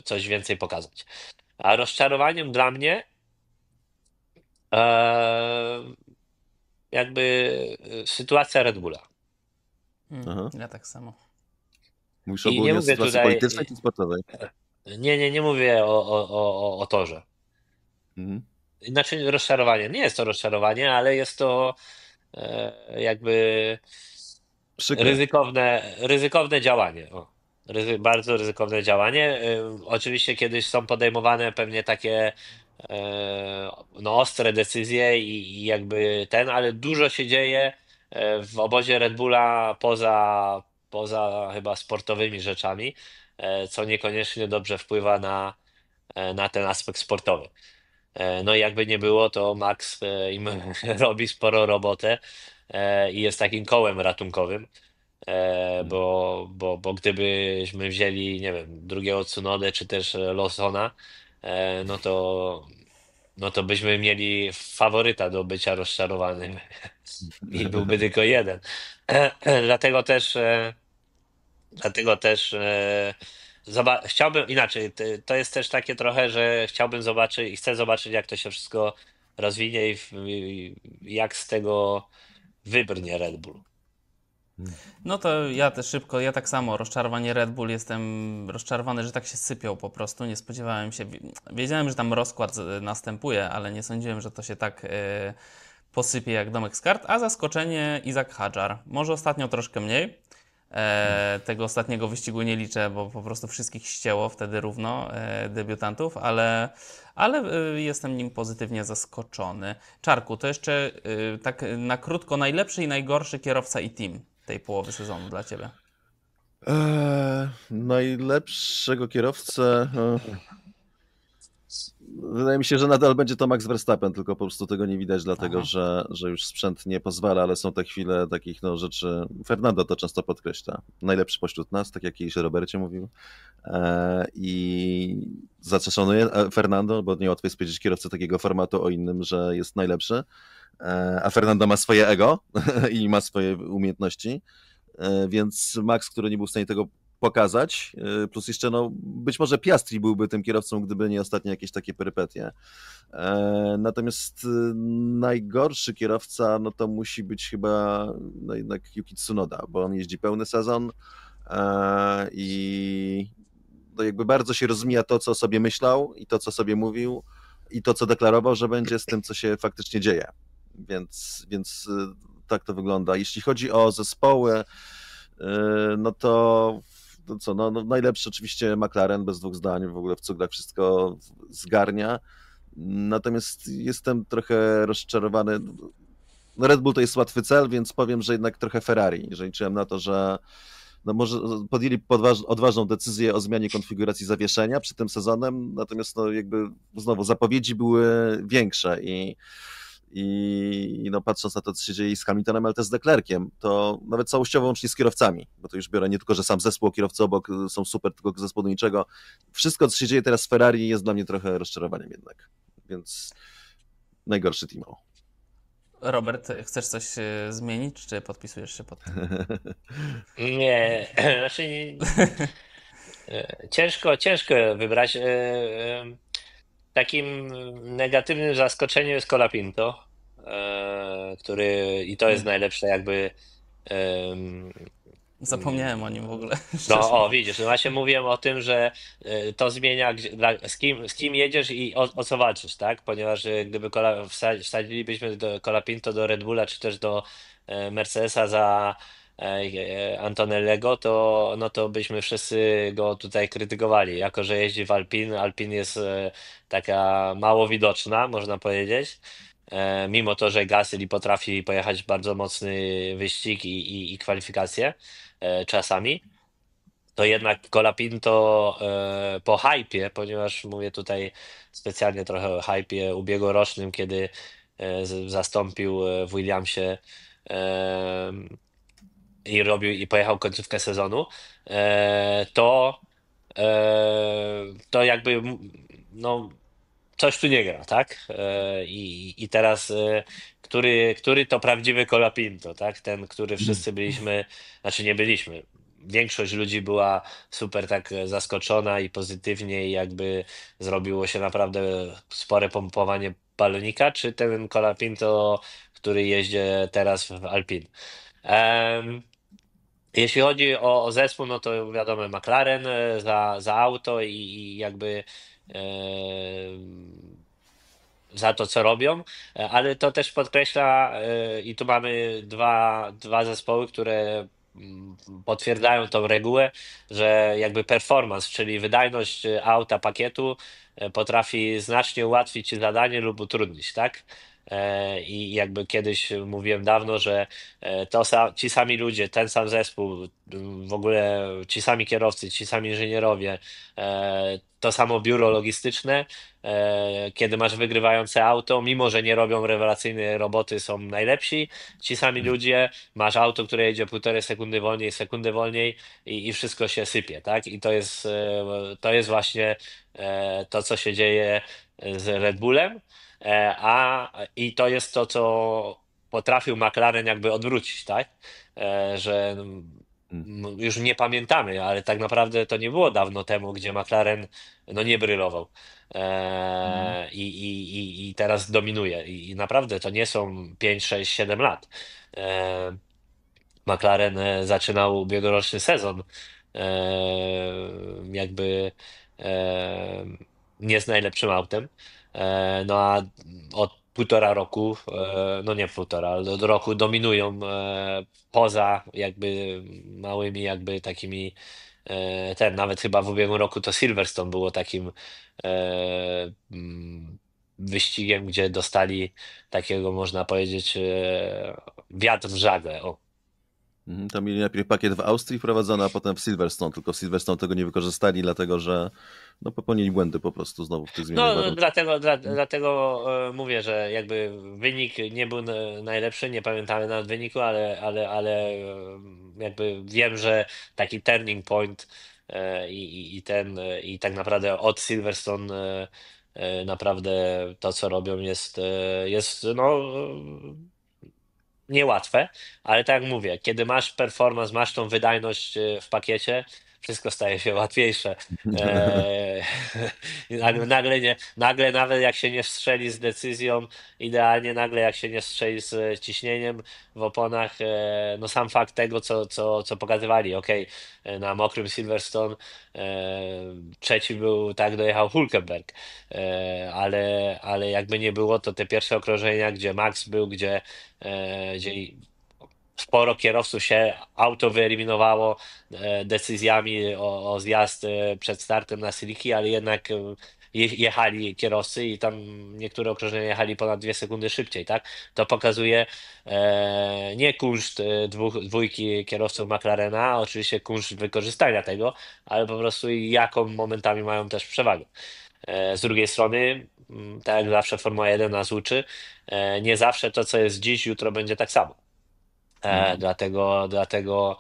coś więcej pokazać. A rozczarowaniem dla mnie e, jakby sytuacja Red Bulla. Aha. Ja tak samo. Mówisz I nie ogólnie o mówię sytuacji tutaj, politycznej czy sportowej? nie mówię o torze. Mhm. Znaczy rozczarowanie, nie jest to rozczarowanie, ale jest to jakby Przykre. ryzykowne działanie. O. Bardzo ryzykowne działanie. Oczywiście kiedyś są podejmowane pewnie takie no, ostre decyzje i jakby ale dużo się dzieje w obozie Red Bulla poza chyba sportowymi rzeczami, co niekoniecznie dobrze wpływa na ten aspekt sportowy. No i jakby nie było, to Max im robi sporo robotę i jest takim kołem ratunkowym. Bo gdybyśmy wzięli, nie wiem, drugiego Tsunodę czy też Lawsona, no to byśmy mieli faworyta do bycia rozczarowanym i byłby tylko jeden. Dlatego też, chciałbym inaczej. To jest też takie trochę, że chciałbym zobaczyć i chcę zobaczyć, jak to się wszystko rozwinie i jak z tego wybrnie Red Bull. No to ja też szybko, ja tak samo, rozczarowanie Red Bull, jestem rozczarowany, że tak się sypią po prostu, nie spodziewałem się, wiedziałem, że tam rozkład następuje, ale nie sądziłem, że to się tak posypie jak domek z kart, a zaskoczenie Isaac Hadjar, może ostatnio troszkę mniej, tego ostatniego wyścigu nie liczę, bo po prostu wszystkich ścięło wtedy równo debiutantów, ale jestem nim pozytywnie zaskoczony. Czarku, to jeszcze tak na krótko, najlepszy i najgorszy kierowca i team tej połowy sezonu dla Ciebie? Najlepszego kierowcę. Wydaje mi się, że nadal będzie to Max Verstappen, tylko po prostu tego nie widać, dlatego że już sprzęt nie pozwala, ale są te chwile takich rzeczy. Fernando to często podkreśla. Najlepszy pośród nas, tak jak kiedyś Robercie mówił. I za co szanuję Fernando, bo niełatwo jest powiedzieć kierowcy takiego formatu o innym, że jest najlepszy. A Fernando ma swoje ego i ma swoje umiejętności, więc Max, który nie był w stanie tego pokazać, plus jeszcze być może Piastri byłby tym kierowcą, gdyby nie ostatnie jakieś takie perypetie. Natomiast najgorszy kierowca, to musi być chyba jednak Yuki Tsunoda, bo on jeździ pełny sezon i jakby bardzo się rozmija to, co sobie myślał i to, co sobie mówił i to, co deklarował, że będzie z tym, co się faktycznie dzieje. Więc tak to wygląda. Jeśli chodzi o zespoły, to co, najlepszy oczywiście McLaren, bez dwóch zdań, w ogóle w cuglach wszystko zgarnia. Natomiast jestem trochę rozczarowany. Red Bull to jest łatwy cel, więc powiem, że jednak trochę Ferrari, jeżeli liczyłem na to, że może podjęli odważną decyzję o zmianie konfiguracji zawieszenia przed tym sezonem, natomiast jakby znowu zapowiedzi były większe i patrząc na to, co się dzieje z Hamiltonem, ale też z Leclerciem, to nawet całościowo łącznie z kierowcami, bo to już biorę nie tylko, że sam zespół, kierowcy obok są super, tylko zespół do niczego. Wszystko, co się dzieje teraz z Ferrari, jest dla mnie trochę rozczarowaniem jednak, więc najgorszy team. Robert, chcesz coś zmienić, czy podpisujesz się pod tym? Nie, znaczy ciężko wybrać. Takim negatywnym zaskoczeniem jest Colapinto, który i to jest najlepsze jakby. Zapomniałem o nim w ogóle. No widzisz, właśnie mówiłem o tym, że to zmienia z kim jedziesz i o co walczysz, tak? Ponieważ gdyby wsadzilibyśmy do Colapinto do Red Bulla czy też do Mercedesa za Antonellego, to byśmy wszyscy go tutaj krytykowali. Jako że jeździ w Alpine jest taka mało widoczna, można powiedzieć. mimo to, że Gasly potrafi pojechać bardzo mocny wyścig i kwalifikacje czasami, to jednak Colapinto po hypie, ponieważ mówię tutaj specjalnie trochę o hypie ubiegłorocznym, kiedy zastąpił w Williamsie e, i pojechał końcówkę sezonu, to to jakby no coś tu nie gra, tak? I teraz który to prawdziwy Colapinto, tak? Ten, który wszyscy byliśmy, znaczy nie byliśmy. Większość ludzi była super tak zaskoczona i pozytywnie i jakby zrobiło się naprawdę spore pompowanie balonika, czy ten Colapinto, który jeździ teraz w Alpine. Em, Jeśli chodzi o zespół, no to wiadomo, McLaren za auto i jakby e, za to, co robią, ale to też podkreśla i tu mamy dwa zespoły, które potwierdzają tą regułę, że jakby performance, czyli wydajność auta, pakietu potrafi znacznie ułatwić ci zadanie lub utrudnić, tak? I jakby kiedyś mówiłem dawno, że ci sami ludzie, ten sam zespół, w ogóle ci sami kierowcy, ci sami inżynierowie, to samo biuro logistyczne, kiedy masz wygrywające auto, mimo że nie robią rewelacyjnej roboty, są najlepsi, ci sami ludzie, masz auto, które jedzie 1,5 sekundy wolniej i wszystko się sypie, tak? I to jest właśnie to, co się dzieje z Red Bullem, i to jest to, co potrafił McLaren jakby odwrócić, tak? Że już nie pamiętamy, ale tak naprawdę to nie było dawno temu, gdzie McLaren no nie brylował. I teraz dominuje. I naprawdę to nie są 5, 6, 7 lat. McLaren zaczynał ubiegłoroczny sezon jakby e, nie z najlepszym autem. No a od 1,5 roku, no nie 1,5, ale od roku dominują poza jakby małymi jakby takimi nawet chyba w ubiegłym roku to Silverstone było takim wyścigiem, gdzie dostali takiego, można powiedzieć, wiatr w żagle. O. Tam mieli najpierw pakiet w Austrii wprowadzony, a potem w Silverstone, tylko w Silverstone tego nie wykorzystali, dlatego że no, popełnili błędy po prostu znowu w tych zmiennych No, warunkach. dlatego mówię, że jakby wynik nie był najlepszy, nie pamiętamy nawet wyniku, ale jakby wiem, że taki turning point i tak naprawdę od Silverstone naprawdę to, co robią jest no niełatwe, ale tak jak mówię, kiedy masz performance, masz tą wydajność w pakiecie, wszystko staje się łatwiejsze. Eee, nagle nawet jak się nie strzeli z decyzją idealnie, nagle jak się nie strzeli z ciśnieniem w oponach, no sam fakt tego, co pokazywali, na mokrym Silverstone trzeci był, tak dojechał Hülkenberg, ale jakby nie było, to te pierwsze okrążenia, gdzie Max był, gdzie sporo kierowców się auto wyeliminowało decyzjami o zjazd przed startem na siliki, ale jednak jechali kierowcy i tam niektóre okrążenia jechali ponad 2 sekundy szybciej, tak? To pokazuje nie kunszt dwójki kierowców McLarena, a oczywiście kunszt wykorzystania tego, ale po prostu jaką momentami mają też przewagę. Z drugiej strony, tak jak zawsze Formuła 1 nas uczy, nie zawsze to, co jest dziś, jutro będzie tak samo. Dlatego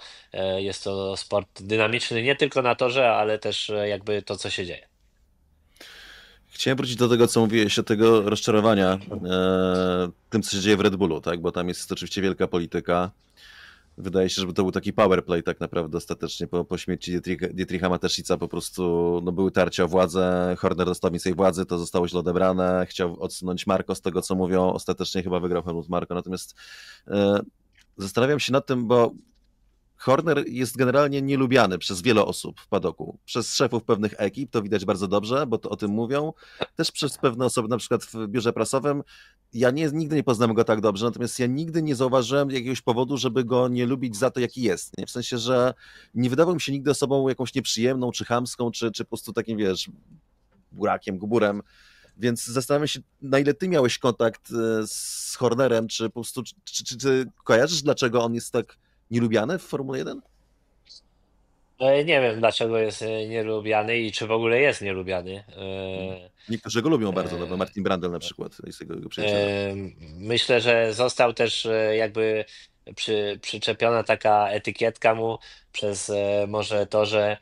jest to sport dynamiczny nie tylko na torze, ale też jakby to, co się dzieje. Chciałem wrócić do tego, co mówiłeś o tego rozczarowania tym, co się dzieje w Red Bullu, tak? Bo tam jest oczywiście wielka polityka. Wydaje się, że to był taki powerplay tak naprawdę ostatecznie po śmierci Dietricha Mateszica po prostu no, były tarcia o władzę, Horner dostał więcej władzy, to zostało źle odebrane, chciał odsunąć Marco z tego, co mówią, ostatecznie chyba wygrał Helmut Marko, natomiast zastanawiam się nad tym, bo Horner jest generalnie nielubiany przez wiele osób w padoku. Przez szefów pewnych ekip, to widać bardzo dobrze, bo to o tym mówią. Też przez pewne osoby, na przykład w biurze prasowym. Ja nigdy nie poznałem go tak dobrze, natomiast ja nigdy nie zauważyłem jakiegoś powodu, żeby go nie lubić za to, jaki jest. Nie? W sensie, że nie wydawał mi się nigdy osobą jakąś nieprzyjemną, czy chamską, czy po prostu takim, wiesz, burakiem, guburem. Więc zastanawiam się, na ile ty miałeś kontakt z Hornerem, czy po prostu, czy kojarzysz, dlaczego on jest tak nielubiany w Formule 1? Nie wiem, dlaczego jest nielubiany i czy w ogóle jest nielubiany. Niektórzy go lubią bardzo, no bo E, Martin Brundle na przykład jest jego przyjacielem. e, Myślę, że został też jakby przyczepiona taka etykietka mu przez może to, że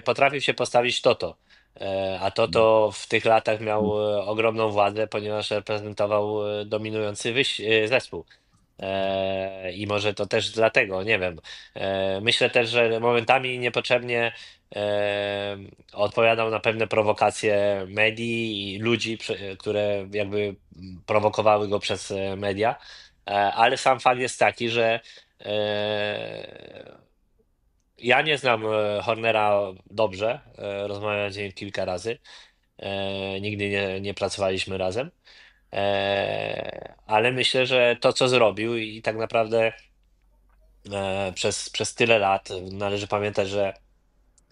potrafił się postawić Toto. A Toto w tych latach miał ogromną władzę, ponieważ reprezentował dominujący zespół. I może to też dlatego, nie wiem. Myślę też, że momentami niepotrzebnie odpowiadał na pewne prowokacje medii i ludzi, które jakby prowokowały go przez media. Ale sam fakt jest taki, że ja nie znam Hornera dobrze, rozmawiałem z nim kilka razy. Nigdy nie pracowaliśmy razem. Ale myślę, że to, co zrobił i tak naprawdę przez tyle lat należy pamiętać, że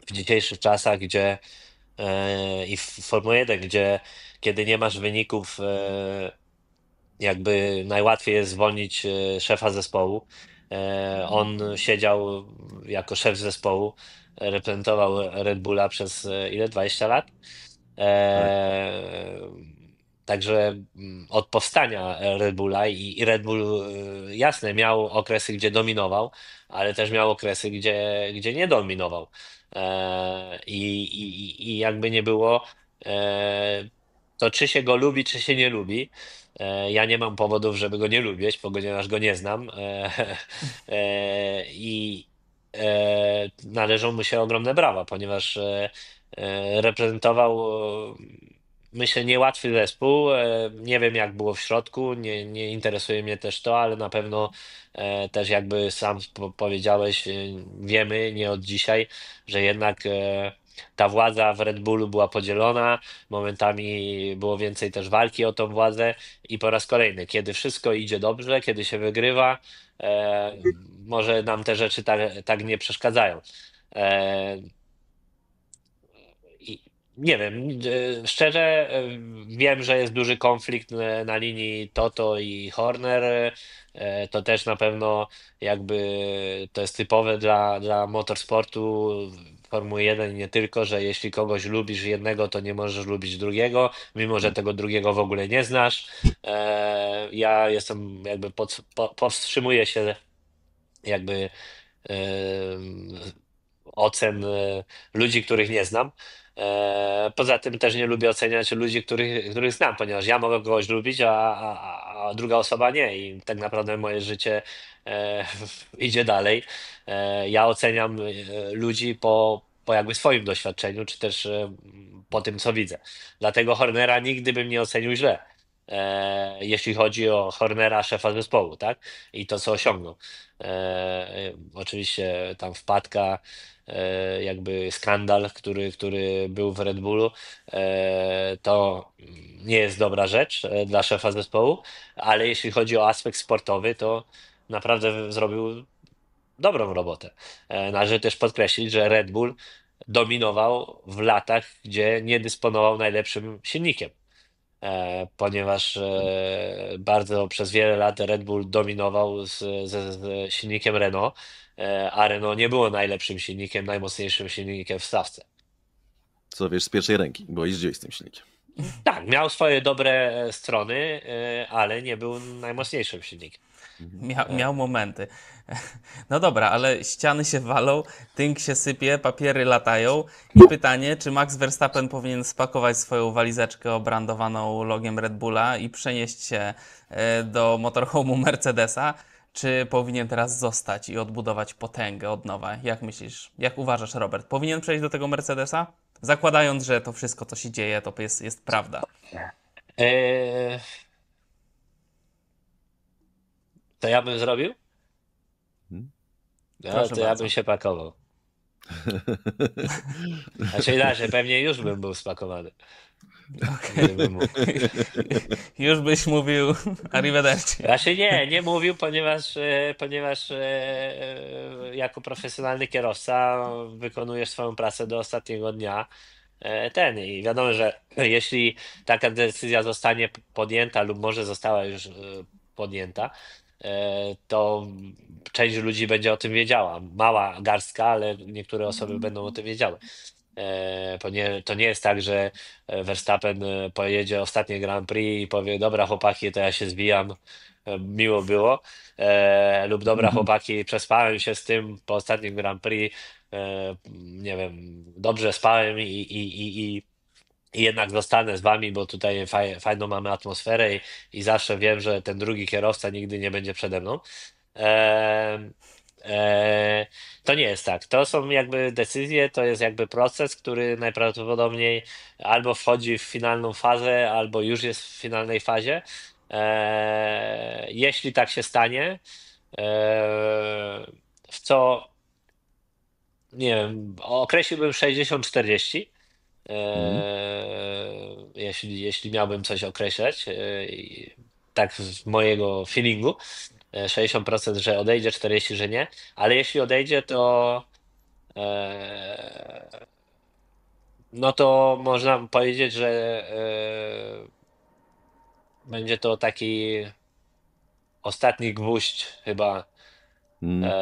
w dzisiejszych czasach, gdzie i w Formule 1, gdzie kiedy nie masz wyników, jakby najłatwiej jest zwolnić szefa zespołu. On siedział jako szef zespołu, reprezentował Red Bulla przez ile? 20 lat. Tak. Także od powstania Red Bulla i Red Bull jasne miał okresy, gdzie dominował, ale też miał okresy, gdzie nie dominował. I jakby nie było, to czy się go lubi, czy się nie lubi. Ja nie mam powodów, żeby go nie lubić, ponieważ go nie znam. I należą mu się ogromne brawa, ponieważ reprezentował, myślę, niełatwy zespół. Nie wiem, jak było w środku, nie interesuje mnie też to, ale na pewno też jakby sam powiedziałeś, wiemy nie od dzisiaj, że jednak ta władza w Red Bullu była podzielona, momentami było więcej też walki o tą władzę i po raz kolejny, kiedy wszystko idzie dobrze, kiedy się wygrywa, e, może nam te rzeczy tak nie przeszkadzają. E, i nie wiem, szczerze wiem, że jest duży konflikt na linii Toto i Horner. To też na pewno jakby to jest typowe dla motorsportu. Formuły 1 nie tylko, że jeśli kogoś lubisz jednego, to nie możesz lubić drugiego, mimo że tego drugiego w ogóle nie znasz. Ja jestem jakby powstrzymuję się jakby ocen ludzi, których nie znam. Poza tym też nie lubię oceniać ludzi, których znam, ponieważ ja mogę kogoś lubić, a druga osoba nie. I tak naprawdę moje życie idzie dalej. Ja oceniam ludzi po jakby swoim doświadczeniu, czy też po tym, co widzę. Dlatego Hornera nigdy bym nie ocenił źle. Jeśli chodzi o Hornera, szefa zespołu, tak? I to, co osiągnął. Oczywiście tam wpadka, jakby skandal, który był w Red Bullu, to nie jest dobra rzecz dla szefa zespołu, ale jeśli chodzi o aspekt sportowy, to naprawdę zrobił dobrą robotę. Należy też podkreślić, że Red Bull dominował w latach, gdzie nie dysponował najlepszym silnikiem. Ponieważ bardzo przez wiele lat Red Bull dominował z silnikiem Renault, a Renault nie było najlepszym silnikiem, najmocniejszym silnikiem w stawce. Co wiesz z pierwszej ręki, bo jeździłeś z tym silnikiem. Tak, miał swoje dobre strony, ale nie był najmocniejszym silnikiem. Miał momenty. No dobra, ale ściany się walą, tynk się sypie, papiery latają i pytanie, czy Max Verstappen powinien spakować swoją walizeczkę obrandowaną logiem Red Bulla i przenieść się do motorhome'u Mercedesa, czy powinien teraz zostać i odbudować potęgę od nowa? Jak myślisz, jak uważasz, Robert? Powinien przejść do tego Mercedesa? Zakładając, że to wszystko, co się dzieje, to jest prawda. E, To ja bym zrobił? Hmm? No, Proszę to ja bardzo. bym się pakował. Znaczy inaczej, pewnie już bym był spakowany. Gdybym mógł. Już byś mówił arrivederci. Znaczy nie mówił, ponieważ jako profesjonalny kierowca wykonujesz swoją pracę do ostatniego dnia. I wiadomo, że jeśli taka decyzja zostanie podjęta lub może została już podjęta, to część ludzi będzie o tym wiedziała. Mała garstka, ale niektóre osoby będą o tym wiedziały. To nie jest tak, że Verstappen pojedzie ostatnie Grand Prix i powie: dobra chłopaki, to ja się zwijam, miło było, lub dobra chłopaki, przespałem się z tym po ostatnim Grand Prix, nie wiem, dobrze spałem i jednak zostanę z wami, bo tutaj fajną mamy atmosferę i zawsze wiem, że ten drugi kierowca nigdy nie będzie przede mną. E, e, to nie jest tak. To są jakby decyzje, to jest jakby proces, który najprawdopodobniej albo wchodzi w finalną fazę, albo już jest w finalnej fazie. Jeśli tak się stanie, e, w co nie wiem, określiłbym 60-40. Mhm. Jeśli miałbym coś określać, tak z mojego feelingu, 60%, że odejdzie, 40%, że nie, ale jeśli odejdzie, to e, no to można powiedzieć, że będzie to taki ostatni gwóźdź chyba, Mhm.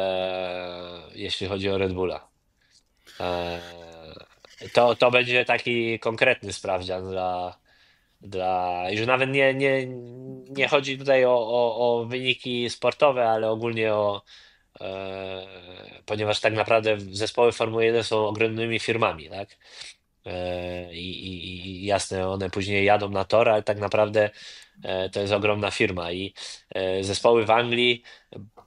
jeśli chodzi o Red Bulla. E, to będzie taki konkretny sprawdzian już nawet nie chodzi tutaj o wyniki sportowe, ale ogólnie ponieważ tak naprawdę zespoły Formuły 1 są ogromnymi firmami, tak? I jasne, one później jadą na tor, ale tak naprawdę to jest ogromna firma i zespoły w Anglii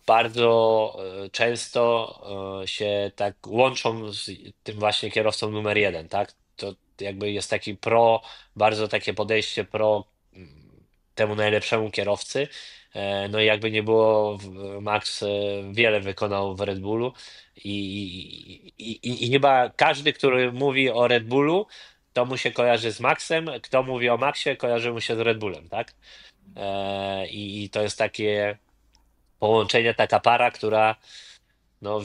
bardzo często się tak łączą z tym właśnie kierowcą numer jeden, tak? To jakby jest taki bardzo takie podejście temu najlepszemu kierowcy. No i jakby nie było, Max wiele wykonał w Red Bullu i chyba każdy, który mówi o Red Bullu, to mu się kojarzy z Maxem, kto mówi o Maxie, kojarzy mu się z Red Bullem, tak? I to jest takie połączenie, taka para, która no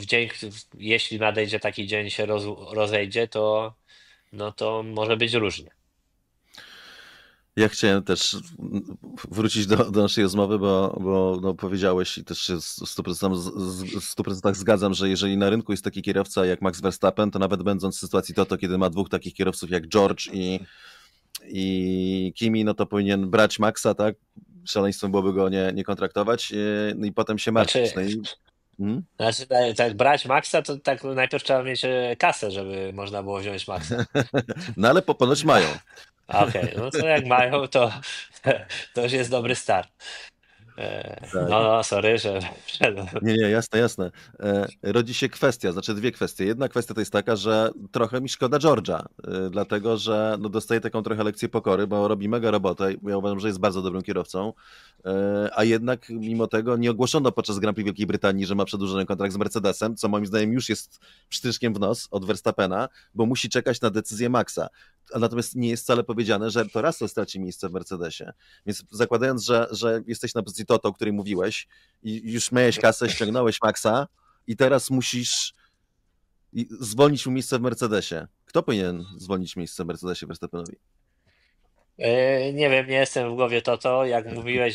jeśli nadejdzie taki dzień, się rozejdzie, to no to może być różnie. Ja chciałem też wrócić do naszej rozmowy, bo no, powiedziałeś i też się w 100% zgadzam, że jeżeli na rynku jest taki kierowca jak Max Verstappen, to nawet będąc w sytuacji Toto, kiedy ma dwóch takich kierowców jak George i Kimi, no to powinien brać Maxa, tak? Szaleństwem byłoby go nie kontraktować, no i potem się martwić. Znaczy, No i, hmm? tak brać Maxa, to tak najpierw trzeba mieć kasę, żeby można było wziąć Maxa. No ale ponoć mają. Okej, no to jak mają, to już jest dobry start. Tak. No, sorry, że wszedłem. Nie, jasne, jasne. Rodzi się kwestia, znaczy dwie kwestie. Jedna kwestia to jest taka, że trochę mi szkoda George'a, dlatego że no, dostaje taką trochę lekcję pokory, bo robi mega robotę. Ja uważam, że jest bardzo dobrym kierowcą, a jednak mimo tego nie ogłoszono podczas Grand Prix Wielkiej Brytanii, że ma przedłużony kontrakt z Mercedesem, co moim zdaniem już jest pstryczkiem w nos od Verstappena, bo musi czekać na decyzję Maxa. A natomiast nie jest wcale powiedziane, że to Russell straci miejsce w Mercedesie. Więc zakładając, że jesteś na pozycji Toto, o której mówiłeś, i już miałeś kasę, ściągnąłeś Maxa i teraz musisz zwolnić mu miejsce w Mercedesie. Kto powinien zwolnić miejsce w Mercedesie Verstappenowi? Nie wiem, nie jestem w głowie to, jak mówiłeś,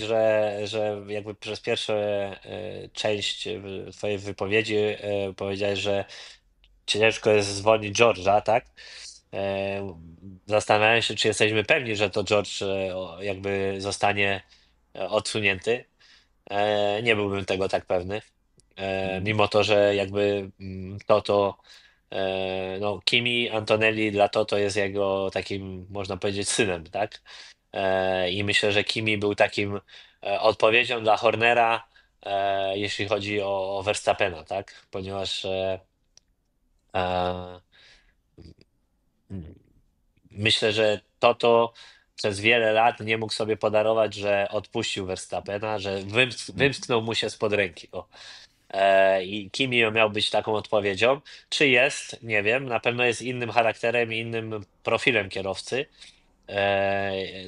że jakby przez pierwszą część twojej wypowiedzi powiedziałeś, że ciężko jest zwolnić George'a, tak? Zastanawiałem się, czy jesteśmy pewni, że to George jakby zostanie odsunięty. Nie byłbym tego tak pewny. Mimo to, że jakby no Kimi Antonelli dla Toto jest jego takim, można powiedzieć, synem, tak? I myślę, że Kimi był takim odpowiedzią dla Hornera, jeśli chodzi o Verstappena, tak? Ponieważ e, myślę, że Toto przez wiele lat nie mógł sobie podarować, że odpuścił Verstappena, że wymsknął mu się spod ręki. O. I Kimi miał być taką odpowiedzią. Czy jest? Nie wiem. Na pewno jest innym charakterem i innym profilem kierowcy.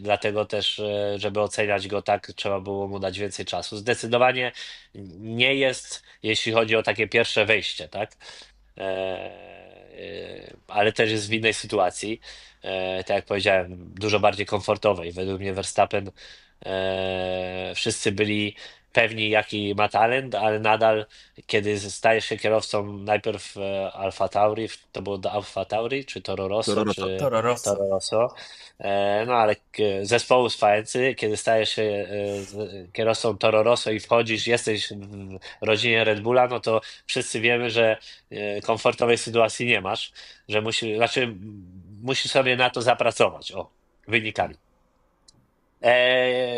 Dlatego też, żeby oceniać go tak, trzeba było mu dać więcej czasu. Zdecydowanie nie jest, jeśli chodzi o takie pierwsze wejście, tak? ale też jest w innej sytuacji. Tak jak powiedziałem, dużo bardziej komfortowej. Według mnie Verstappen, wszyscy byli pewni, jaki ma talent, ale nadal, kiedy stajesz się kierowcą najpierw Alfa Tauri, to było do Alfa Tauri, czy Toro Rosso, Toro Rosso. czy Toro Rosso. Toro Rosso, no ale zespołu z Faenzy, kiedy stajesz się kierowcą Toro Rosso i wchodzisz, jesteś w rodzinie Red Bulla, no to wszyscy wiemy, że komfortowej sytuacji nie masz, że musisz sobie na to zapracować, wynikami.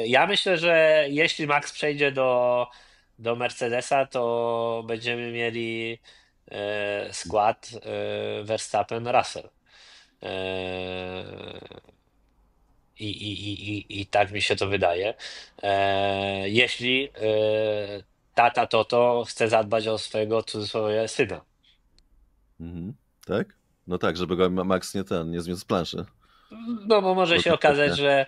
Ja myślę, że jeśli Max przejdzie do Mercedesa, to będziemy mieli skład Verstappen-Russell. I tak mi się to wydaje. Jeśli tata Toto chce zadbać o swojego w cudzysłowie syna. Mhm. Tak? No tak, żeby go Max nie zmiótł z planszy. No bo może Bo się to okazać, pewnie.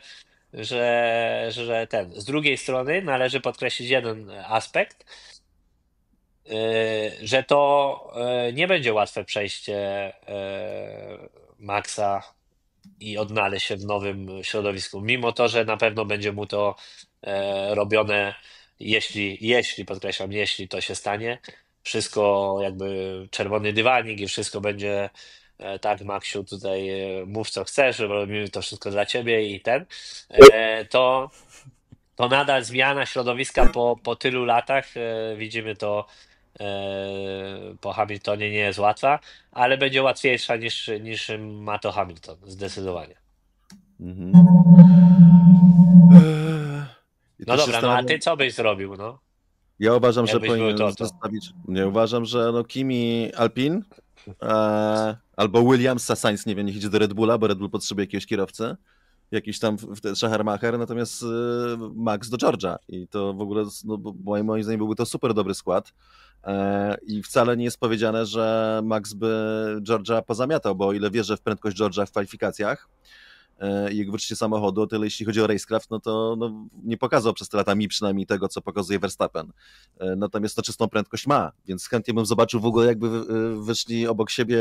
że z drugiej strony należy podkreślić jeden aspekt, że to nie będzie łatwe przejście Maxa i odnaleźć się w nowym środowisku, mimo to, że na pewno będzie mu to robione, jeśli, podkreślam, jeśli to się stanie, wszystko jakby czerwony dywanik i wszystko będzie tak, Maksiu, tutaj mów co chcesz, robimy to wszystko dla ciebie i to nadal zmiana środowiska po tylu latach, widzimy to po Hamiltonie nie jest łatwa, ale będzie łatwiejsza niż ma to Hamilton, zdecydowanie. Mhm. I No też się dobra, no a zastanawiam- ty co byś zrobił, no? Ja uważam, że Jakbyś był powinien Toto. zostawić. Nie uważam, że Kimi Alpin albo Williamsa Sainz, nie wiem, niech idzie do Red Bulla, bo Red Bull potrzebuje jakiegoś kierowcy. Jakiś tam Schachermacher, natomiast Max do George'a. I to w ogóle, no, bo moim zdaniem byłby to super dobry skład. I wcale nie jest powiedziane, że Max by George'a pozamiatał, bo o ile wierzę w prędkość George'a w kwalifikacjach i jego wyczucie samochodu, o tyle jeśli chodzi o racecraft, no to nie pokazał przez te lata mi przynajmniej tego, co pokazuje Verstappen. Natomiast czystą prędkość ma, więc chętnie bym zobaczył w ogóle, jakby wyszli obok siebie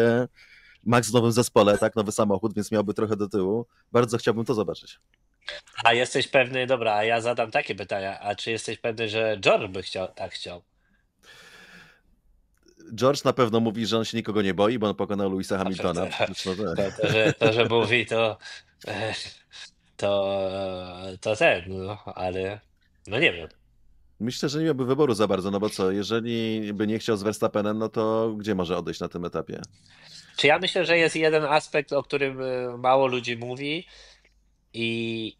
Max w nowym zespole, tak, nowy samochód, więc miałby trochę do tyłu. Bardzo chciałbym to zobaczyć. A jesteś pewny, dobra, a ja zadam takie pytania, a czy jesteś pewny, że George by chciał? George na pewno mówi, że on się nikogo nie boi, bo on pokonał Louisa Hamiltona. Przecież, no tak. To, że mówi, e, to no, ale no nie wiem. Myślę, że nie miałby wyboru za bardzo, no bo co, jeżeli by nie chciał z Verstappenem, no to gdzie może odejść na tym etapie? Czy ja myślę, że jest jeden aspekt, o którym mało ludzi mówi i,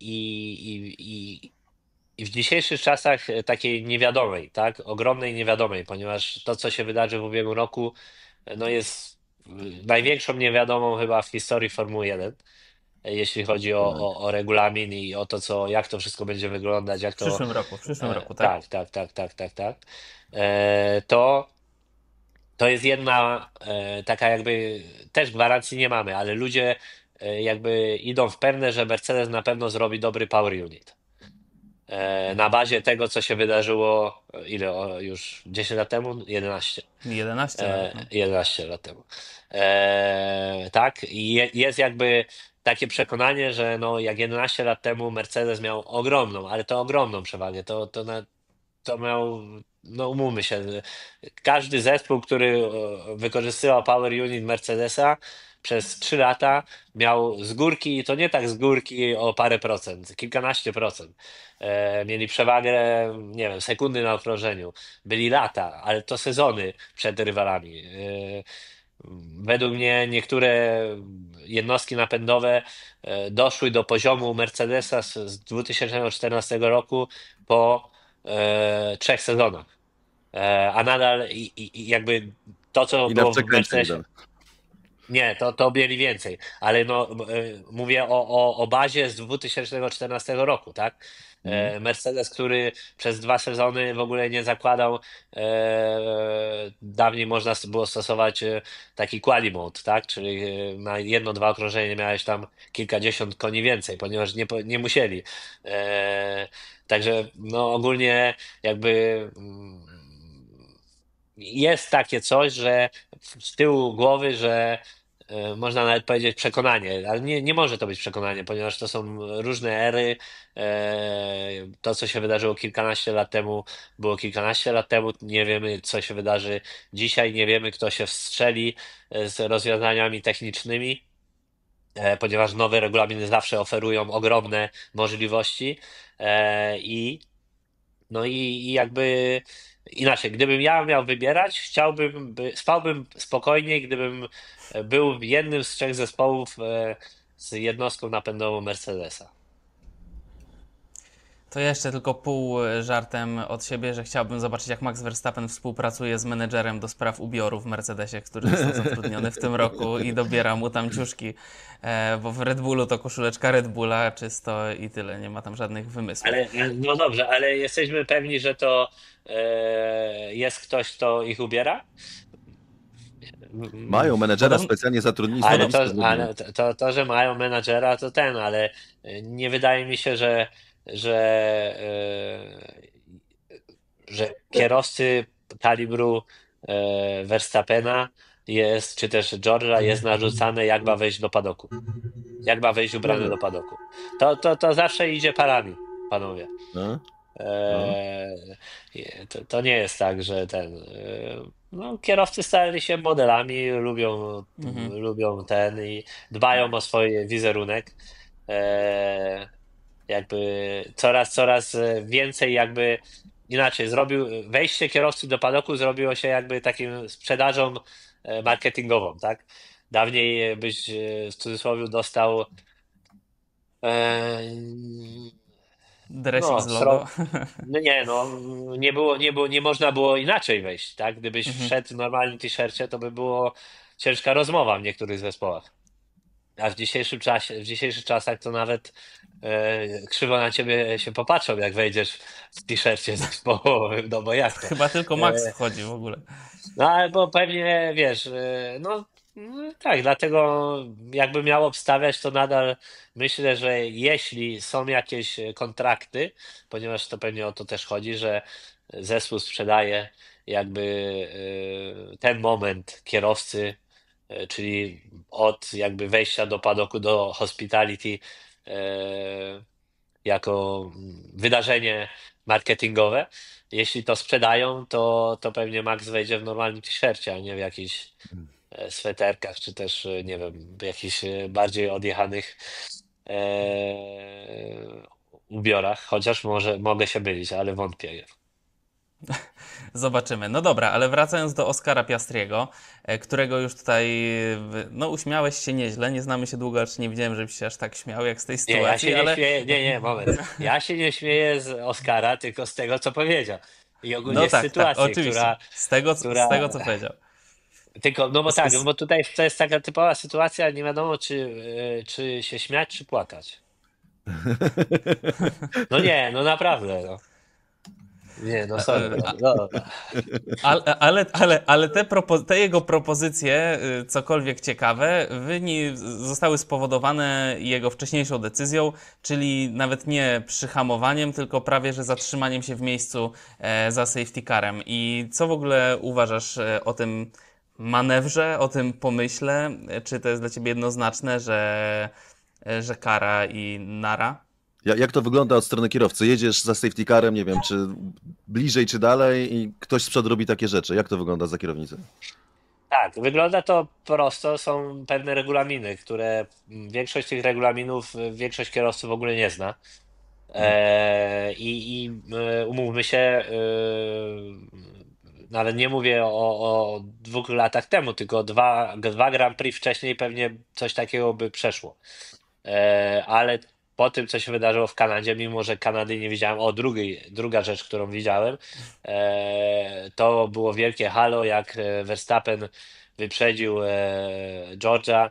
i w dzisiejszych czasach takiej niewiadomej, tak, ogromnej niewiadomej, ponieważ to, co się wydarzy w ubiegłym roku, no jest największą niewiadomą chyba w historii Formuły 1, jeśli chodzi Tak. o regulamin i o to, jak to wszystko będzie wyglądać, jak W to... przyszłym roku, tak? Tak. To jest jedna taka jakby, też gwarancji nie mamy, ale ludzie jakby idą w pewne, że Mercedes na pewno zrobi dobry power unit. Na bazie tego, co się wydarzyło, już 10 lat temu? 11. 11 lat. No. 11 lat temu. Tak, i jest jakby takie przekonanie, że no, jak 11 lat temu Mercedes miał ogromną, ale to ogromną przewagę, to miał, no umówmy się, każdy zespół, który wykorzystywał Power Unit Mercedesa przez 3 lata miał z górki, i to nie tak z górki o parę procent, kilkanaście procent. Mieli przewagę, nie wiem, sekundy na okrążeniu. Byli lata, ale to sezony przed rywalami. Według mnie niektóre jednostki napędowe doszły do poziomu Mercedesa z 2014 roku po 3 sezonach. A nadal jakby to, co I na było w przekręcie Mercedesie. idą. Nie, to mieli więcej, ale no, mówię o bazie z 2014 roku, tak? Mercedes, który przez 2 sezony w ogóle nie zakładał, dawniej można było stosować taki quali mode, tak? Czyli na jedno, dwa okrążenia miałeś tam kilkadziesiąt koni więcej, ponieważ nie musieli. Także no ogólnie jakby jest takie coś, że z tyłu głowy, że można nawet powiedzieć przekonanie, ale nie może to być przekonanie, ponieważ to są różne ery. To, co się wydarzyło kilkanaście lat temu, było kilkanaście lat temu. Nie wiemy, co się wydarzy dzisiaj, nie wiemy, kto się wstrzeli z rozwiązaniami technicznymi, ponieważ nowe regulaminy zawsze oferują ogromne możliwości. I no i jakby inaczej, gdybym ja miał wybierać, spałbym spokojniej, gdybym był w jednym z trzech zespołów z jednostką napędową Mercedesa. To ja jeszcze tylko pół żartem od siebie, że chciałbym zobaczyć, jak Max Verstappen współpracuje z menedżerem do spraw ubioru w Mercedesie, który został zatrudniony w tym roku i dobiera mu tam ciuszki, bo w Red Bullu to koszuleczka Red Bulla czysto i tyle, nie ma tam żadnych wymysłów. Ale no dobrze, ale jesteśmy pewni, że to jest ktoś, kto ich ubiera? Mają menedżera Podobno- specjalnie zatrudnili Ale stanowisko zrobili. że mają menadżera, to ale nie wydaje mi się, że, że kierowcy kalibru Verstappena jest, czy też George'a jest narzucane, jak ma wejść do padoku. Jak ma wejść ubrany do padoku. To zawsze idzie parami, panowie. No? To nie jest tak, że no, kierowcy stali się modelami, lubią i dbają o swój wizerunek. Jakby coraz więcej jakby inaczej wejście kierowcy do padoku zrobiło się jakby takim sprzedażą marketingową, tak? Dawniej byś w cudzysłowie dostał e, Dresik no, z logo. no nie, no, nie można było inaczej wejść, tak? Gdybyś wszedł w normalnym t-shircie, to by było ciężka rozmowa w niektórych zespołach. A w dzisiejszych czasach to nawet krzywo na ciebie się popatrzą, jak wejdziesz w t-shircie zespołowym, no bo jak to? Chyba tylko Max E, wchodzi w ogóle. no albo pewnie, wiesz, no tak, dlatego jakby miał obstawiać, to nadal myślę, że jeśli są jakieś kontrakty, ponieważ to pewnie o to też chodzi, że zespół sprzedaje jakby ten moment kierowcy, czyli od jakby wejścia do padoku do hospitality jako wydarzenie marketingowe. Jeśli to sprzedają, to pewnie Max wejdzie w normalnym t-shircie, a nie w jakichś sweterkach, czy też, nie wiem, w jakichś bardziej odjechanych ubiorach, chociaż mogę się mylić, ale wątpię. Zobaczymy. No dobra, ale wracając do Oskara Piastriego, którego już tutaj, no uśmiałeś się nieźle, nie znamy się długo, acz nie widziałem, żebyś się aż tak śmiał jak z tej Nie, ja sytuacji, się nie ale śmieję, nie, moment. Ja się nie śmieję z Oscara, tylko z tego, co powiedział. I ogólnie no z tak, sytuacji, oczywiście, z tego co powiedział. Tylko, no bo Z- tak, no z- bo tutaj to jest taka typowa sytuacja, nie wiadomo, czy się śmiać, czy płakać. No nie, no naprawdę, no. Nie, no sorry. No. Ale te jego propozycje, cokolwiek ciekawe, zostały spowodowane jego wcześniejszą decyzją, czyli nawet nie przyhamowaniem, tylko prawie że zatrzymaniem się w miejscu za safety carem. I co w ogóle uważasz o tym manewrze, o tym pomyśle? Czy to jest dla ciebie jednoznaczne, że kara i nara? Jak to wygląda od strony kierowcy? Jedziesz za safety carem, nie wiem, czy bliżej, czy dalej i ktoś z przodu robi takie rzeczy. Jak to wygląda za kierownicą? Tak, wygląda to prosto. Są pewne regulaminy, które większość tych regulaminów większość kierowców w ogóle nie zna. Umówmy się, nawet nie mówię o 2 latach temu, tylko dwa Grand Prix wcześniej pewnie coś takiego by przeszło. Ale po tym, co się wydarzyło w Kanadzie, mimo że Kanady nie widziałem, druga rzecz, którą widziałem, to było wielkie halo, jak Verstappen wyprzedził George'a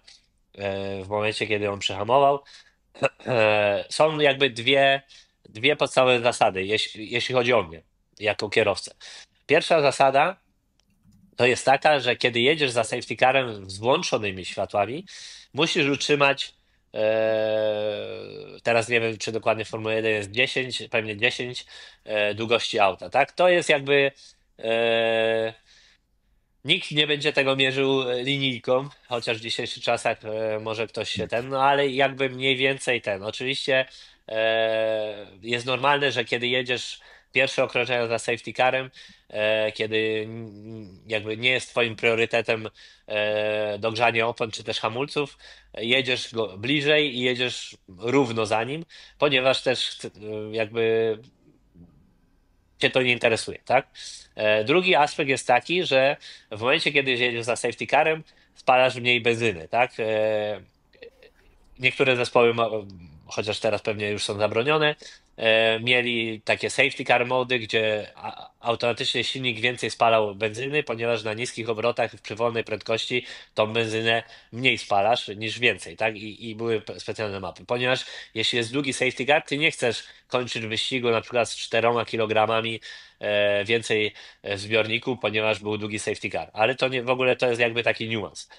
w momencie, kiedy on przyhamował. Są jakby dwie podstawowe zasady, jeśli chodzi o mnie, jako kierowcę. Pierwsza zasada to jest taka, że kiedy jedziesz za safety carem z włączonymi światłami, musisz utrzymać, teraz nie wiem, czy dokładnie Formuła 1 jest 10, pewnie 10 długości auta, tak? To jest jakby Nikt nie będzie tego mierzył linijką, chociaż w dzisiejszych czasach może ktoś się no ale jakby mniej więcej Oczywiście jest normalne, że kiedy jedziesz pierwsze okrążenia za safety carem, kiedy jakby nie jest twoim priorytetem dogrzanie opon czy też hamulców, jedziesz go bliżej i jedziesz równo za nim, ponieważ też jakby cię to nie interesuje, tak? Drugi aspekt jest taki, że w momencie, kiedy jedziesz za safety carem, spalasz mniej benzyny, tak? Niektóre zespoły, chociaż teraz pewnie już są zabronione, mieli takie safety car mody, gdzie automatycznie silnik więcej spalał benzyny, ponieważ na niskich obrotach przy wolnej prędkości tą benzynę mniej spalasz niż więcej, tak? I były specjalne mapy, ponieważ jeśli jest długi safety car, ty nie chcesz kończyć wyścigu na przykład z 4 kg więcej w zbiorniku, ponieważ był długi safety car, ale to nie, w ogóle to jest jakby taki niuans.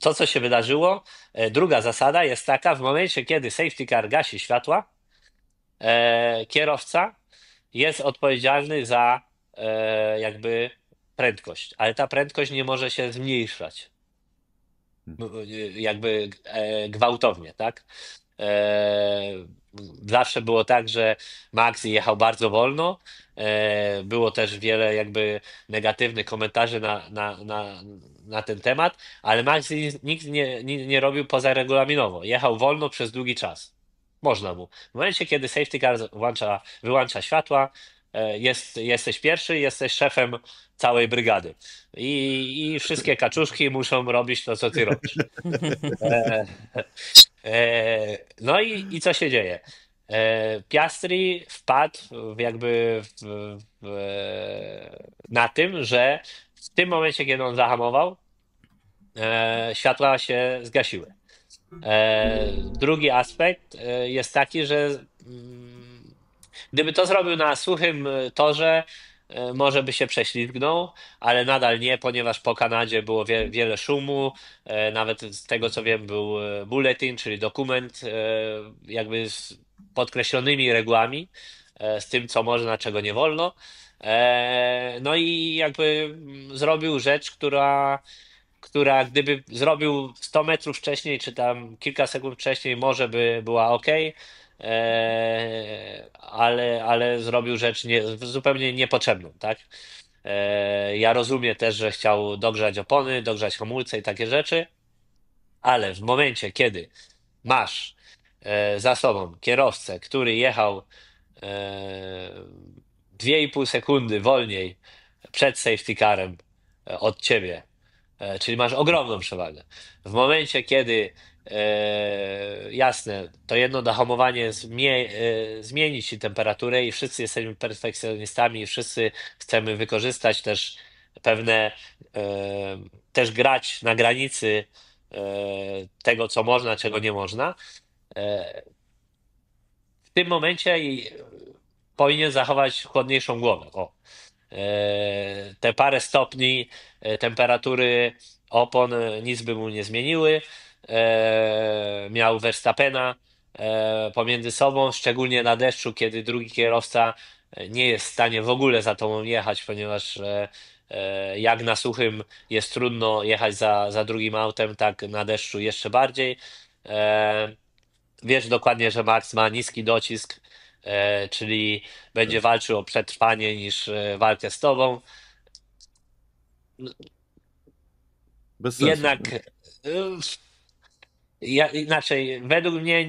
To, co się wydarzyło, druga zasada jest taka, w momencie, kiedy safety car gasi światła, kierowca jest odpowiedzialny za jakby prędkość, ale ta prędkość nie może się zmniejszać jakby gwałtownie, tak? Zawsze było tak, że Max jechał bardzo wolno. Było też wiele jakby negatywnych komentarzy na ten temat, ale Max nikt nie robił pozaregulaminowo. Jechał wolno przez długi czas. Można mu. W momencie, kiedy safety car wyłącza światła, jesteś pierwszy, jesteś szefem całej brygady. I wszystkie kaczuszki muszą robić to, co ty robisz. E, no i co się dzieje? Piastri wpadł na tym, że w tym momencie, kiedy on zahamował, światła się zgasiły. Drugi aspekt jest taki, że gdyby to zrobił na suchym torze, może by się prześlizgnął, ale nadal nie, ponieważ po Kanadzie było wiele szumu. Nawet z tego co wiem, był bulletin, czyli dokument jakby z podkreślonymi regułami, z tym co można, czego nie wolno. No i jakby zrobił rzecz, która gdyby zrobił 100 metrów wcześniej, czy tam kilka sekund wcześniej, może by była ok, ale zrobił rzecz zupełnie niepotrzebną, tak? Ja rozumiem też, że chciał dogrzać opony, dogrzać hamulce i takie rzeczy, ale w momencie, kiedy masz za sobą kierowcę, który jechał 2,5 sekundy wolniej przed safety carem od ciebie, czyli masz ogromną przewagę. W momencie, kiedy jasne, to jedno dohamowanie zmieni ci temperaturę i wszyscy jesteśmy perfekcjonistami i wszyscy chcemy wykorzystać też pewne, też grać na granicy tego, co można, czego nie można. W tym momencie powinien zachować chłodniejszą głowę. O. Te parę stopni temperatury opon nic by mu nie zmieniły. Miał Verstappena pomiędzy sobą, szczególnie na deszczu, kiedy drugi kierowca nie jest w stanie w ogóle za tobą jechać, ponieważ jak na suchym jest trudno jechać za drugim autem, tak na deszczu jeszcze bardziej. Wiesz dokładnie, że Max ma niski docisk, czyli będzie walczył o przetrwanie niż walkę z tobą. Bez sensu. Jednak inaczej, według mnie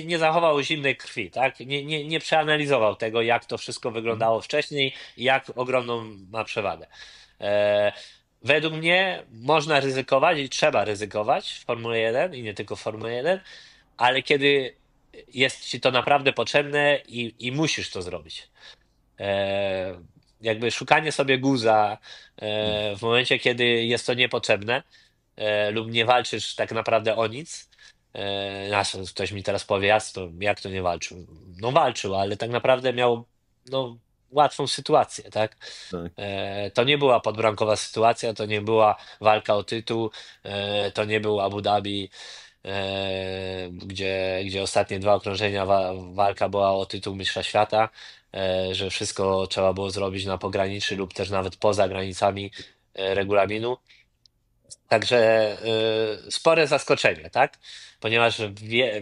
nie zachował zimnej krwi, tak? Nie przeanalizował tego, jak to wszystko wyglądało wcześniej i jak ogromną ma przewagę. Według mnie można ryzykować i trzeba ryzykować w Formule 1 i nie tylko w Formule 1, ale kiedy jest ci to naprawdę potrzebne i musisz to zrobić. Jakby szukanie sobie guza w momencie, kiedy jest to niepotrzebne lub nie walczysz tak naprawdę o nic. Ktoś mi teraz powie, jak to nie walczył? No walczył, ale tak naprawdę miał łatwą sytuację, tak? Tak. To nie była podbramkowa sytuacja, to nie była walka o tytuł, to nie był Abu Dhabi. gdzie ostatnie dwa okrążenia walka była o tytuł mistrza świata, że wszystko trzeba było zrobić na pograniczy lub też nawet poza granicami regulaminu. Także spore zaskoczenie, tak? Ponieważ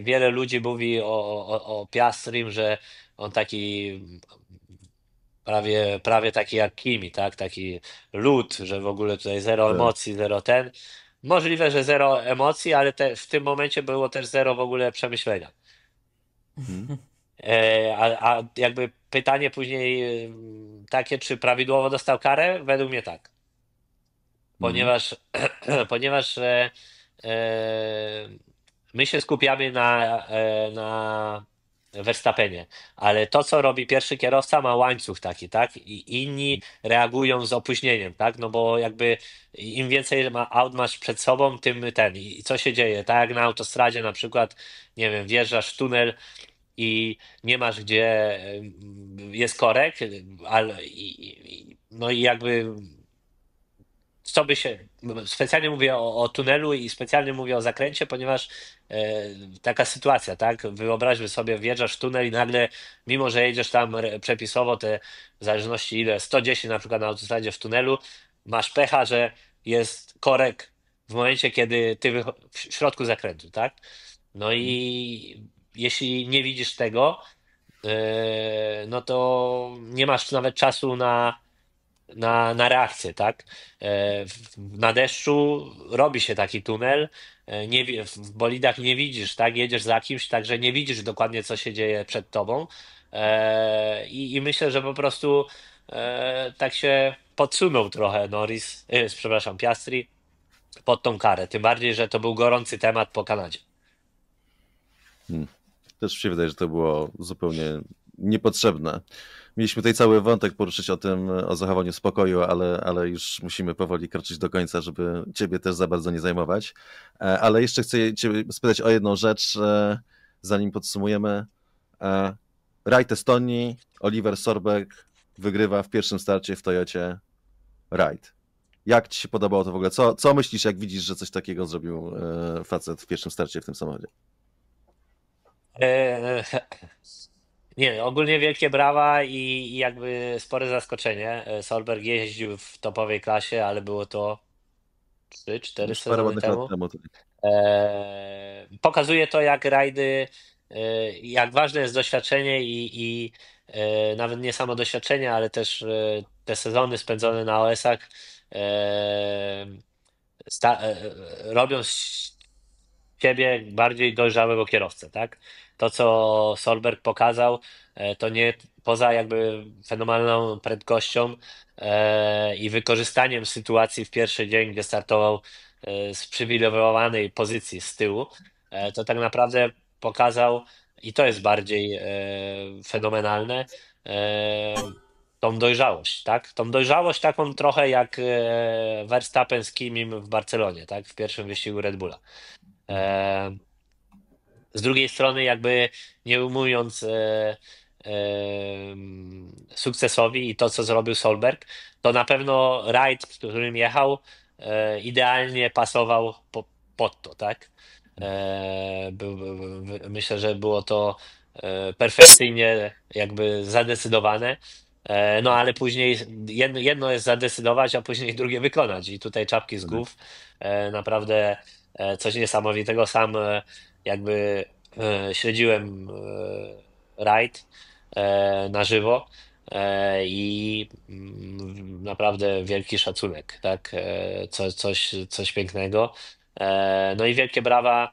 wiele ludzi mówi o Piastrim, że on taki prawie taki jak Kimi, tak? Taki lód, że w ogóle tutaj zero Tak. emocji, zero ten. Możliwe, że zero emocji, ale w tym momencie było też zero w ogóle przemyślenia. Mhm. A jakby pytanie później takie, czy prawidłowo dostał karę? Według mnie tak. Mhm. Ponieważ, ponieważ e, my się skupiamy na Verstappenie, ale to, co robi pierwszy kierowca, ma łańcuch taki, tak? I inni reagują z opóźnieniem, tak? No bo jakby im więcej aut masz przed sobą, tym ten. I co się dzieje? Tak jak na autostradzie na przykład, nie wiem, wjeżdżasz w tunel i nie masz gdzie jest korek, ale no i jakby co by się. Specjalnie mówię o tunelu i specjalnie mówię o zakręcie, ponieważ taka sytuacja, tak? Wyobraźmy sobie, wjeżdżasz w tunel i nagle, mimo że jedziesz tam przepisowo, te w zależności ile, 110 na przykład na autostradzie w tunelu, masz pecha, że jest korek w momencie, kiedy ty w środku zakrętu, tak? No i jeśli nie widzisz tego, no to nie masz nawet czasu na reakcję, tak? Na deszczu robi się taki tunel, w bolidach nie widzisz, tak? Jedziesz za kimś, także nie widzisz dokładnie, co się dzieje przed tobą. I myślę, że po prostu tak się podsunął trochę Norris, przepraszam, Piastri pod tą karę. Tym bardziej, że to był gorący temat po Kanadzie. Też mi się wydaje, że to było zupełnie niepotrzebne. Mieliśmy tutaj cały wątek poruszyć o tym, o zachowaniu spokoju, ale już musimy powoli kroczyć do końca, żeby ciebie też za bardzo nie zajmować. Ale jeszcze chcę cię spytać o jedną rzecz, zanim podsumujemy. Rajd Estonii, Oliver Sorberg wygrywa w pierwszym starcie w Toyocie rajd. Jak ci się podobało to w ogóle? Co myślisz, jak widzisz, że coś takiego zrobił facet w pierwszym starcie w tym samochodzie? E, Nie, ogólnie wielkie brawa i jakby spore zaskoczenie. Solberg jeździł w topowej klasie, ale było to 3-4 Już parę sezony ładnych lat temu. temu. Pokazuje to, jak rajdy, jak ważne jest doświadczenie i nawet nie samo doświadczenie, ale też te sezony spędzone na OS-ach robią z ciebie bardziej dojrzałego kierowcę, tak? To, co Solberg pokazał, to nie poza jakby fenomenalną prędkością i wykorzystaniem sytuacji w pierwszy dzień, gdzie startował z przywilejowanej pozycji z tyłu, to tak naprawdę pokazał, i to jest bardziej fenomenalne, e, tą dojrzałość, tak? Tą dojrzałość taką trochę jak Verstappen z Kimim w Barcelonie, tak? W pierwszym wyścigu Red Bulla. E, z drugiej strony, jakby nie ujmując sukcesowi i to, co zrobił Solberg, to na pewno rajd, w którym jechał, idealnie pasował pod to, tak? Myślę, że było to perfekcyjnie jakby zadecydowane. No ale później jedno jest zadecydować, a później drugie wykonać. I tutaj czapki z głów. Naprawdę coś niesamowitego. Sam jakby śledziłem rajd na żywo i naprawdę wielki szacunek, tak? Coś pięknego. No i wielkie brawa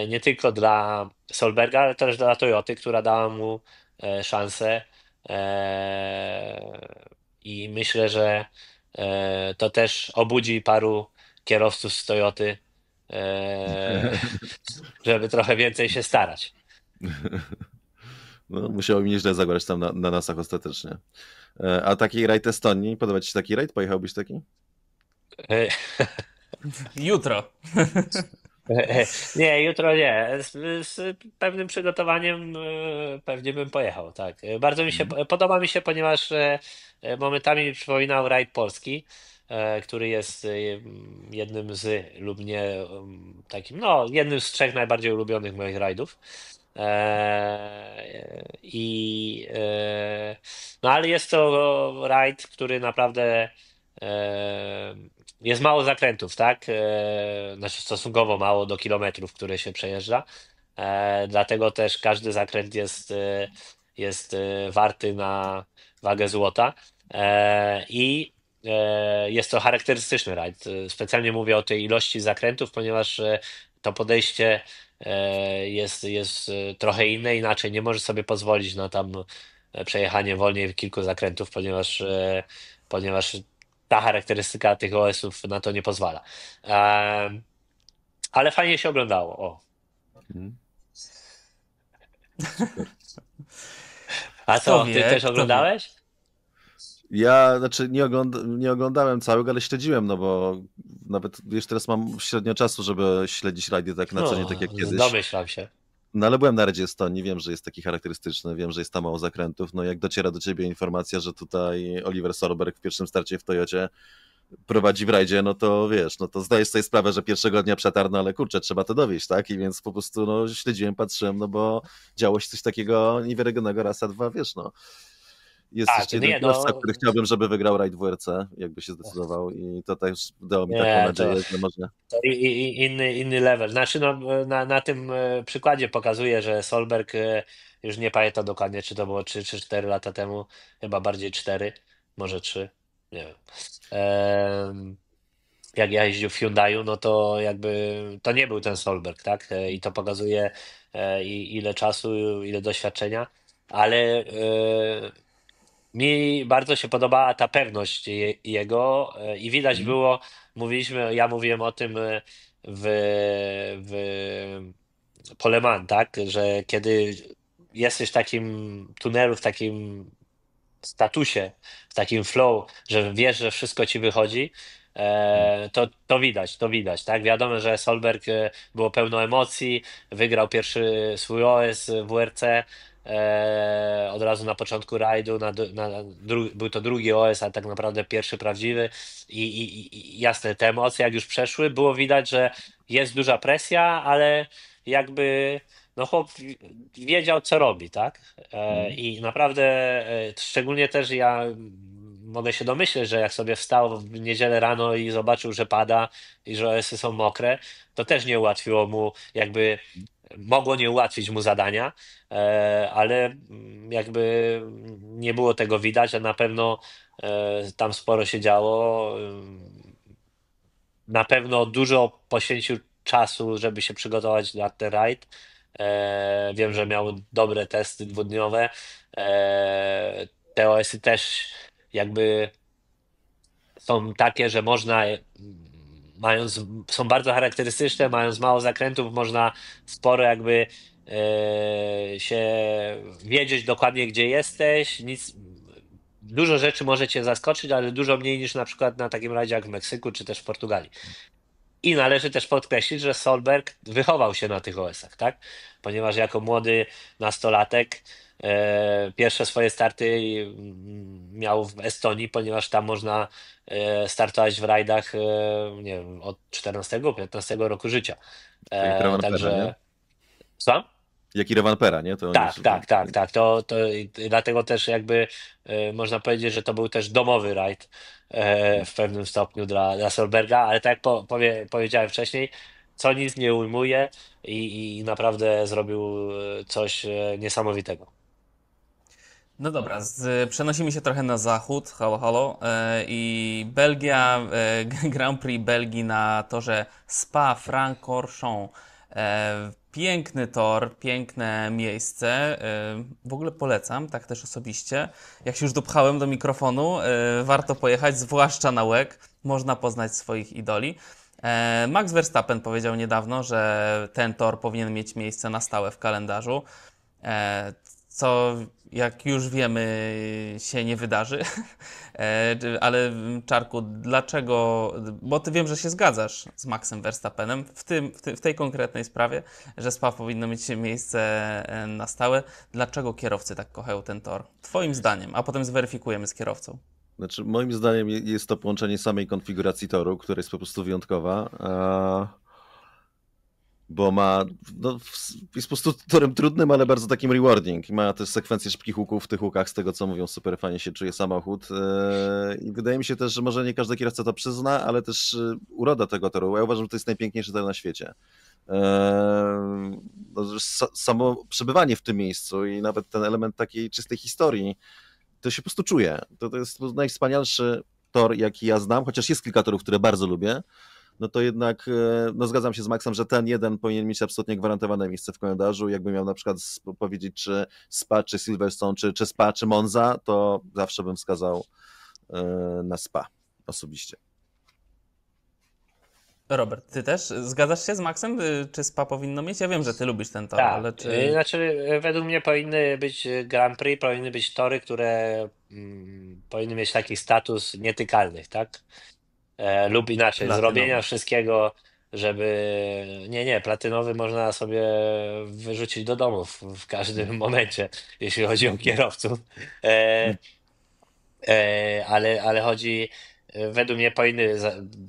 nie tylko dla Solberga, ale też dla Toyoty, która dała mu szansę. I myślę, że to też obudzi paru kierowców z Toyoty, e, żeby trochę więcej się starać. No, musiało mi nieźle zagrać tam na nasach ostatecznie. A taki rajd Estonii, podoba ci się taki rajd? Pojechałbyś taki? E, Jutro. Nie, jutro nie. Z pewnym przygotowaniem pewnie bym pojechał, tak. Bardzo mi się podoba mi się, ponieważ momentami mi przypominał rajd polski. który jest jednym z lub nie takim, no jednym z 3 najbardziej ulubionych moich rajdów. No ale jest to rajd, który naprawdę jest mało zakrętów, tak? Znaczy stosunkowo mało do kilometrów, które się przejeżdża. Dlatego też każdy zakręt jest warty na wagę złota. Jest to charakterystyczny rajd. Specjalnie mówię o tej ilości zakrętów, ponieważ to podejście jest trochę inne, inaczej nie możesz sobie pozwolić na tam przejechanie wolniej kilku zakrętów, ponieważ ta charakterystyka tych OS-ów na to nie pozwala. Ale fajnie się oglądało. O. Mhm. A Kto co, ty wie, też kto wie. oglądałeś? Ja, znaczy nie oglądałem całego, ale śledziłem, no bo nawet, wiesz, teraz mam średnio czasu, żeby śledzić rajdy tak na co dzień, tak jak kiedyś. Domyślam się. No ale byłem na rajdzie Estonii, wiem, że jest taki charakterystyczny, wiem, że jest tam mało zakrętów. No jak dociera do ciebie informacja, że tutaj Oliver Solberg w pierwszym starcie w Toyocie prowadzi w rajdzie, no to wiesz, no to zdajesz sobie sprawę, że pierwszego dnia przetarł, no ale kurczę, trzeba to dowieść, tak? I więc po prostu no, śledziłem, patrzyłem, no bo działo się coś takiego niewiarygodnego, Rasa 2, wiesz, no. Jest Tak, jeszcze nie, jeden no. kierowca, który chciałbym, żeby wygrał rajd WRC, jakby się zdecydował i to też dało mi Nie, taką to- nadzieję, że może... To inny level. Znaczy, no, na tym przykładzie pokazuje, że Solberg już nie pamiętam dokładnie, czy to było 3 czy 4 lata temu, chyba bardziej 4, może 3, nie wiem. Jak ja jeździł w Hyundaiu, no to jakby to nie był ten Solberg, tak? I to pokazuje ile czasu, ile doświadczenia, ale mi bardzo się podobała ta pewność jego i widać było, ja mówiłem o tym w, w Poleman, tak, że kiedy jesteś w takim tunelu, w takim statusie, w takim flow, że wiesz, że wszystko ci wychodzi, to widać, tak? Wiadomo, że Solberg było pełno emocji, wygrał pierwszy swój OS w WRC, od razu na początku rajdu, był to drugi OS, a tak naprawdę pierwszy prawdziwy i jasne, te emocje jak już przeszły, było widać, że jest duża presja, ale jakby no chłop wiedział, co robi, tak? I naprawdę, szczególnie też ja mogę się domyśleć, że jak sobie wstał w niedzielę rano i zobaczył, że pada i że OS-y są mokre, to też nie ułatwiło mu, jakby mogło nie ułatwić mu zadania, ale jakby nie było tego widać, a na pewno tam sporo się działo. Na pewno dużo poświęcił czasu, żeby się przygotować na ten rajd. Wiem, że miał dobre testy dwudniowe. Te OS-y też jakby są takie, że można, są bardzo charakterystyczne, mając mało zakrętów, można sporo jakby się wiedzieć dokładnie, gdzie jesteś. Dużo rzeczy może cię zaskoczyć, ale dużo mniej niż na przykład na takim rajdzie jak w Meksyku czy też w Portugalii. I należy też podkreślić, że Solberg wychował się na tych OS-ach, tak? Ponieważ jako młody nastolatek pierwsze swoje starty miał w Estonii, ponieważ tam można startować w rajdach nie wiem, od 14-15 roku życia. Jak Rowan Pera, nie? Także... Co? Jak i Rowan Pera, nie? To oni Tak. I dlatego też jakby można powiedzieć, że to był też domowy rajd w pewnym stopniu dla Solberga, ale tak jak powiedziałem wcześniej, co nic nie ujmuje i naprawdę zrobił coś niesamowitego. No dobra, przenosimy się trochę na zachód, halo, halo. I Belgia, Grand Prix Belgii na torze Spa-Francorchamps. Piękny tor, piękne miejsce. W ogóle polecam, tak też osobiście. Jak się już dopchałem do mikrofonu, warto pojechać, zwłaszcza na łek. Można poznać swoich idoli. Max Verstappen powiedział niedawno, że ten tor powinien mieć miejsce na stałe w kalendarzu. Co, jak już wiemy, się nie wydarzy. Ale Czarku, dlaczego? Bo ty wiem, że się zgadzasz z Maxem Verstappenem w tej konkretnej sprawie, że Spa powinno mieć miejsce na stałe. Dlaczego kierowcy tak kochają ten tor? Twoim zdaniem, a potem zweryfikujemy z kierowcą. Znaczy, moim zdaniem jest to połączenie samej konfiguracji toru, która jest po prostu wyjątkowa, bo jest po prostu torem trudnym, ale bardzo takim rewarding. I ma też sekwencję szybkich łuków. W tych łukach, z tego co mówią, super fajnie się czuje samochód. I wydaje mi się też, że może nie każdy kierowca to przyzna, ale też uroda tego toru. Ja uważam, że to jest najpiękniejszy tor na świecie. Samo przebywanie w tym miejscu i nawet ten element takiej czystej historii, to się po prostu czuje. To jest najwspanialszy tor, jaki ja znam, chociaż jest kilka torów, które bardzo lubię, no to jednak no zgadzam się z Maxem, że ten jeden powinien mieć absolutnie gwarantowane miejsce w kalendarzu. Jakbym miał na przykład powiedzieć, czy Spa, czy Silverstone, czy Spa, czy Monza, to zawsze bym wskazał na Spa osobiście. Robert, ty też zgadzasz się z Maxem, czy Spa powinno mieć? Ja wiem, że ty lubisz ten tor, Tak, ale czy... znaczy według mnie powinny być Grand Prix, powinny być tory, które powinny mieć taki status nietykalnych, tak? Lub inaczej, zrobienia Platynowy. wszystkiego, żeby... Nie, platynowy można sobie wyrzucić do domu w każdym momencie, jeśli chodzi o kierowców. E, ale chodzi, według mnie powinny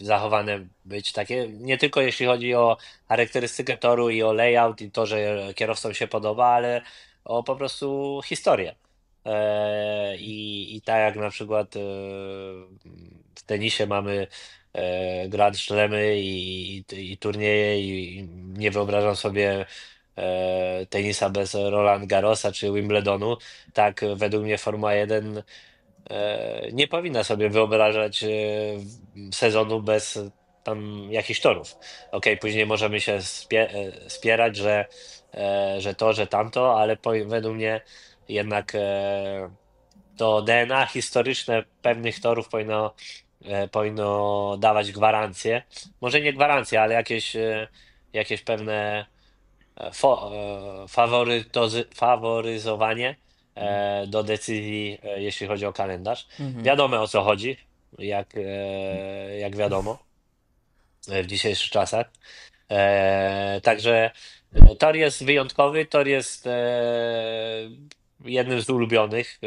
zachowane być takie, nie tylko jeśli chodzi o charakterystykę toru i o layout i to, że kierowcom się podoba, ale o po prostu historię. I tak jak na przykład w tenisie mamy Grand Slamy i turnieje i nie wyobrażam sobie tenisa bez Roland Garrosa czy Wimbledonu, tak według mnie Formuła 1 nie powinna sobie wyobrażać sezonu bez tam jakichś torów. Okej, później możemy się spierać, że to, że tamto, ale według mnie jednak to DNA historyczne pewnych torów powinno dawać gwarancje. Może nie gwarancje, ale jakieś pewne faworyzowanie do decyzji, jeśli chodzi o kalendarz. Mhm. Wiadomo o co chodzi, jak wiadomo, w dzisiejszych czasach. Także tor jest wyjątkowy, tor jest jednym z ulubionych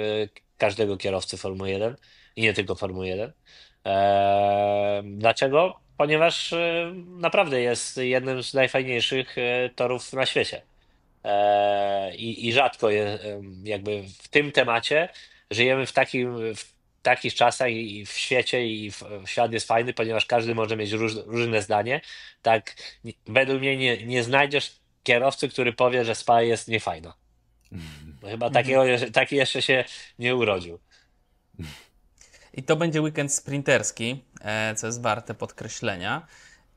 każdego kierowcy Formuły 1 i nie tylko Formuły 1. Dlaczego? Ponieważ naprawdę jest jednym z najfajniejszych torów na świecie. I rzadko jest, jakby w tym temacie żyjemy w takich czasach i w świecie świat jest fajny, ponieważ każdy może mieć różne zdanie. Tak, według mnie nie znajdziesz kierowcy, który powie, że Spa jest niefajna. No chyba taki jeszcze się nie urodził. I to będzie weekend sprinterski, co jest warte podkreślenia.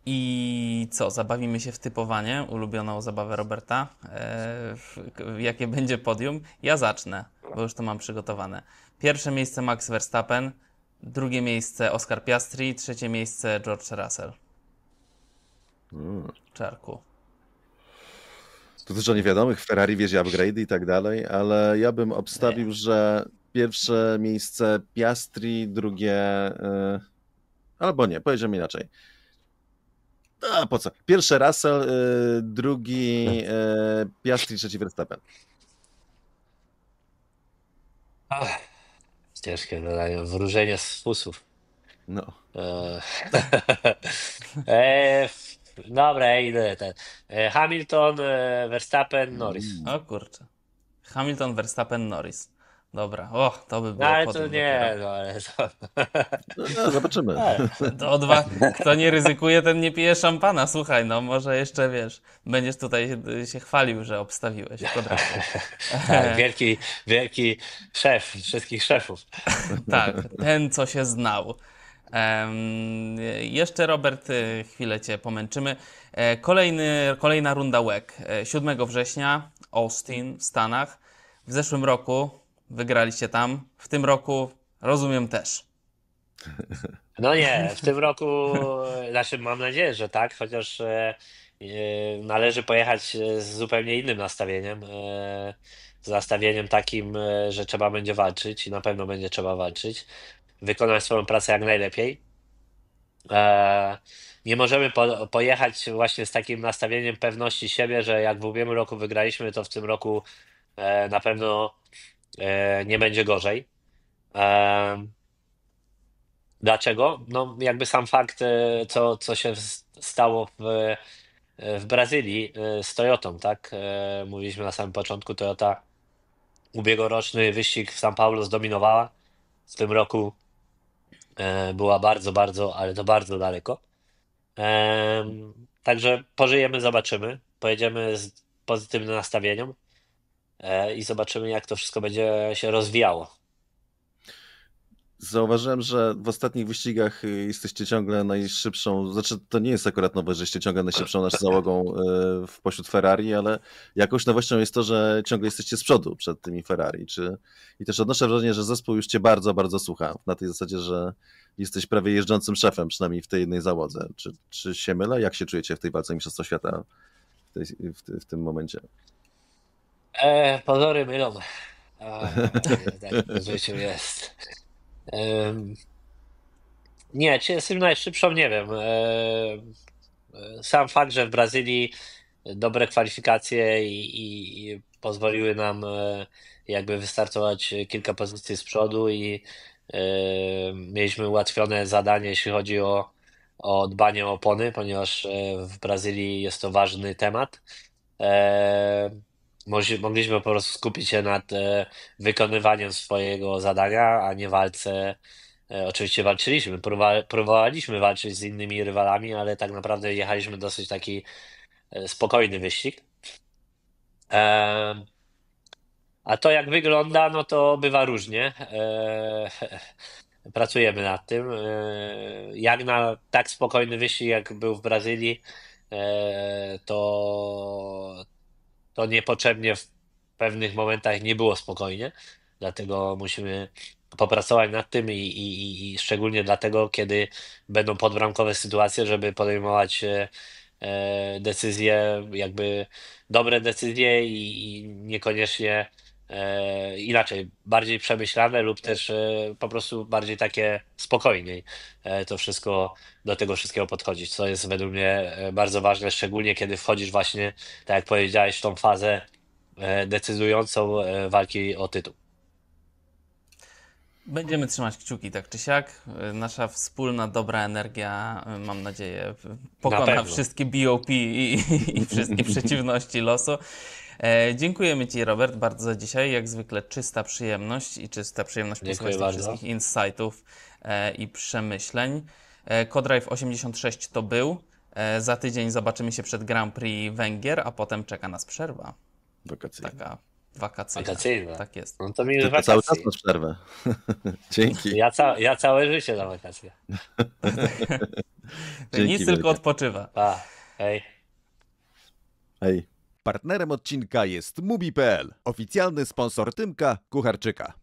I co, zabawimy się w typowanie, ulubioną zabawę Roberta. Jakie będzie podium? Ja zacznę, bo już to mam przygotowane. Pierwsze miejsce Max Verstappen, drugie miejsce Oscar Piastri, trzecie miejsce George Russell. Czarku. To dużo niewiadomych, w Ferrari wiezie upgrade'y i tak dalej, ale ja bym obstawił, że pierwsze miejsce Piastri, drugie... albo nie, pojedziemy inaczej. A po co? Pierwszy Russell, drugi Piastri, trzeci Verstappen. Ciężkie zadanie, wróżenie z fusów. No. Dobra, ja idę ten. Hamilton, Verstappen, Norris. O kurczę. Hamilton, Verstappen, Norris. Dobra, to by No było ale to podium nie, dopiero. no ale to... No, zobaczymy. Kto nie ryzykuje, ten nie pije szampana. Słuchaj, no może jeszcze, wiesz, będziesz tutaj się chwalił, że obstawiłeś quadratu. Tak, wielki szef wszystkich szefów. Tak, ten, co się znał. Jeszcze, Robert, chwilę Cię pomęczymy. Kolejna runda WEC. 7 września, Austin w Stanach. W zeszłym roku wygraliście tam. W tym roku, rozumiem, też. No nie, w tym roku, znaczy mam nadzieję, że tak, chociaż należy pojechać z zupełnie innym nastawieniem. Z nastawieniem takim, że trzeba będzie walczyć i na pewno będzie trzeba walczyć. Wykonać swoją pracę jak najlepiej. Nie możemy pojechać właśnie z takim nastawieniem pewności siebie, że jak w ubiegłym roku wygraliśmy, to w tym roku na pewno nie będzie gorzej. Dlaczego? No jakby sam fakt, co się stało w Brazylii z Toyotą, tak? Mówiliśmy na samym początku, Toyota ubiegłoroczny wyścig w São Paulo zdominowała. W tym roku była bardzo, bardzo, ale to bardzo daleko. Także pożyjemy, zobaczymy. Pojedziemy z pozytywnym nastawieniem i zobaczymy, jak to wszystko będzie się rozwijało. Zauważyłem, że w ostatnich wyścigach jesteście ciągle najszybszą, znaczy to nie jest akurat nowe, że jesteście ciągle najszybszą naszą załogą pośród Ferrari, ale jakąś nowością jest to, że ciągle jesteście z przodu przed tymi Ferrari. I też odnoszę wrażenie, że zespół już cię bardzo, bardzo słucha. Na tej zasadzie, że jesteś prawie jeżdżącym szefem, przynajmniej w tej jednej załodze. Czy się mylę? Jak się czujecie w tej walce Mistrzostwa Świata w tym momencie? Pozory mylą. Tak w życiu jest. Nie, czy jestem najszybszą, nie wiem. Sam fakt, że w Brazylii dobre kwalifikacje i pozwoliły nam jakby wystartować kilka pozycji z przodu i mieliśmy ułatwione zadanie, jeśli chodzi o dbanie o opony, ponieważ w Brazylii jest to ważny temat. Mogliśmy po prostu skupić się nad wykonywaniem swojego zadania, a nie walce. Oczywiście walczyliśmy, próbowaliśmy walczyć z innymi rywalami, ale tak naprawdę jechaliśmy dosyć taki spokojny wyścig. E, A to jak wygląda, no to bywa różnie. Pracujemy nad tym. Jak na tak spokojny wyścig, jak był w Brazylii, to niepotrzebnie w pewnych momentach nie było spokojnie. Dlatego musimy popracować nad tym i szczególnie dlatego, kiedy będą podbramkowe sytuacje, żeby podejmować decyzje, jakby dobre decyzje i niekoniecznie inaczej, bardziej przemyślane lub też po prostu bardziej takie spokojniej to wszystko, do tego wszystkiego podchodzić, co jest według mnie bardzo ważne, szczególnie kiedy wchodzisz właśnie, tak jak powiedziałeś, w tą fazę decydującą walki o tytuł. Będziemy trzymać kciuki tak czy siak. Nasza wspólna dobra energia, mam nadzieję, pokona pewno. wszystkie BOP i wszystkie przeciwności losu. Dziękujemy Ci, Robert, bardzo za dzisiaj. Jak zwykle czysta przyjemność posłuchać tych bardzo. wszystkich insightów i przemyśleń. Codrive 86 to był. Za tydzień zobaczymy się przed Grand Prix Węgier, a potem czeka nas przerwa. Wakacyjne. Taka wakacyjna. Wakacyjna. Tak jest. No to miły Tylko cały czas wakacji. masz przerwę. Dzięki. Ja całe życie na wakacje. Dzięki Nic, tylko wielkie. odpoczywa. Pa, hej. Hej. Partnerem odcinka jest Mubi.pl, oficjalny sponsor Tymka Kucharczyka.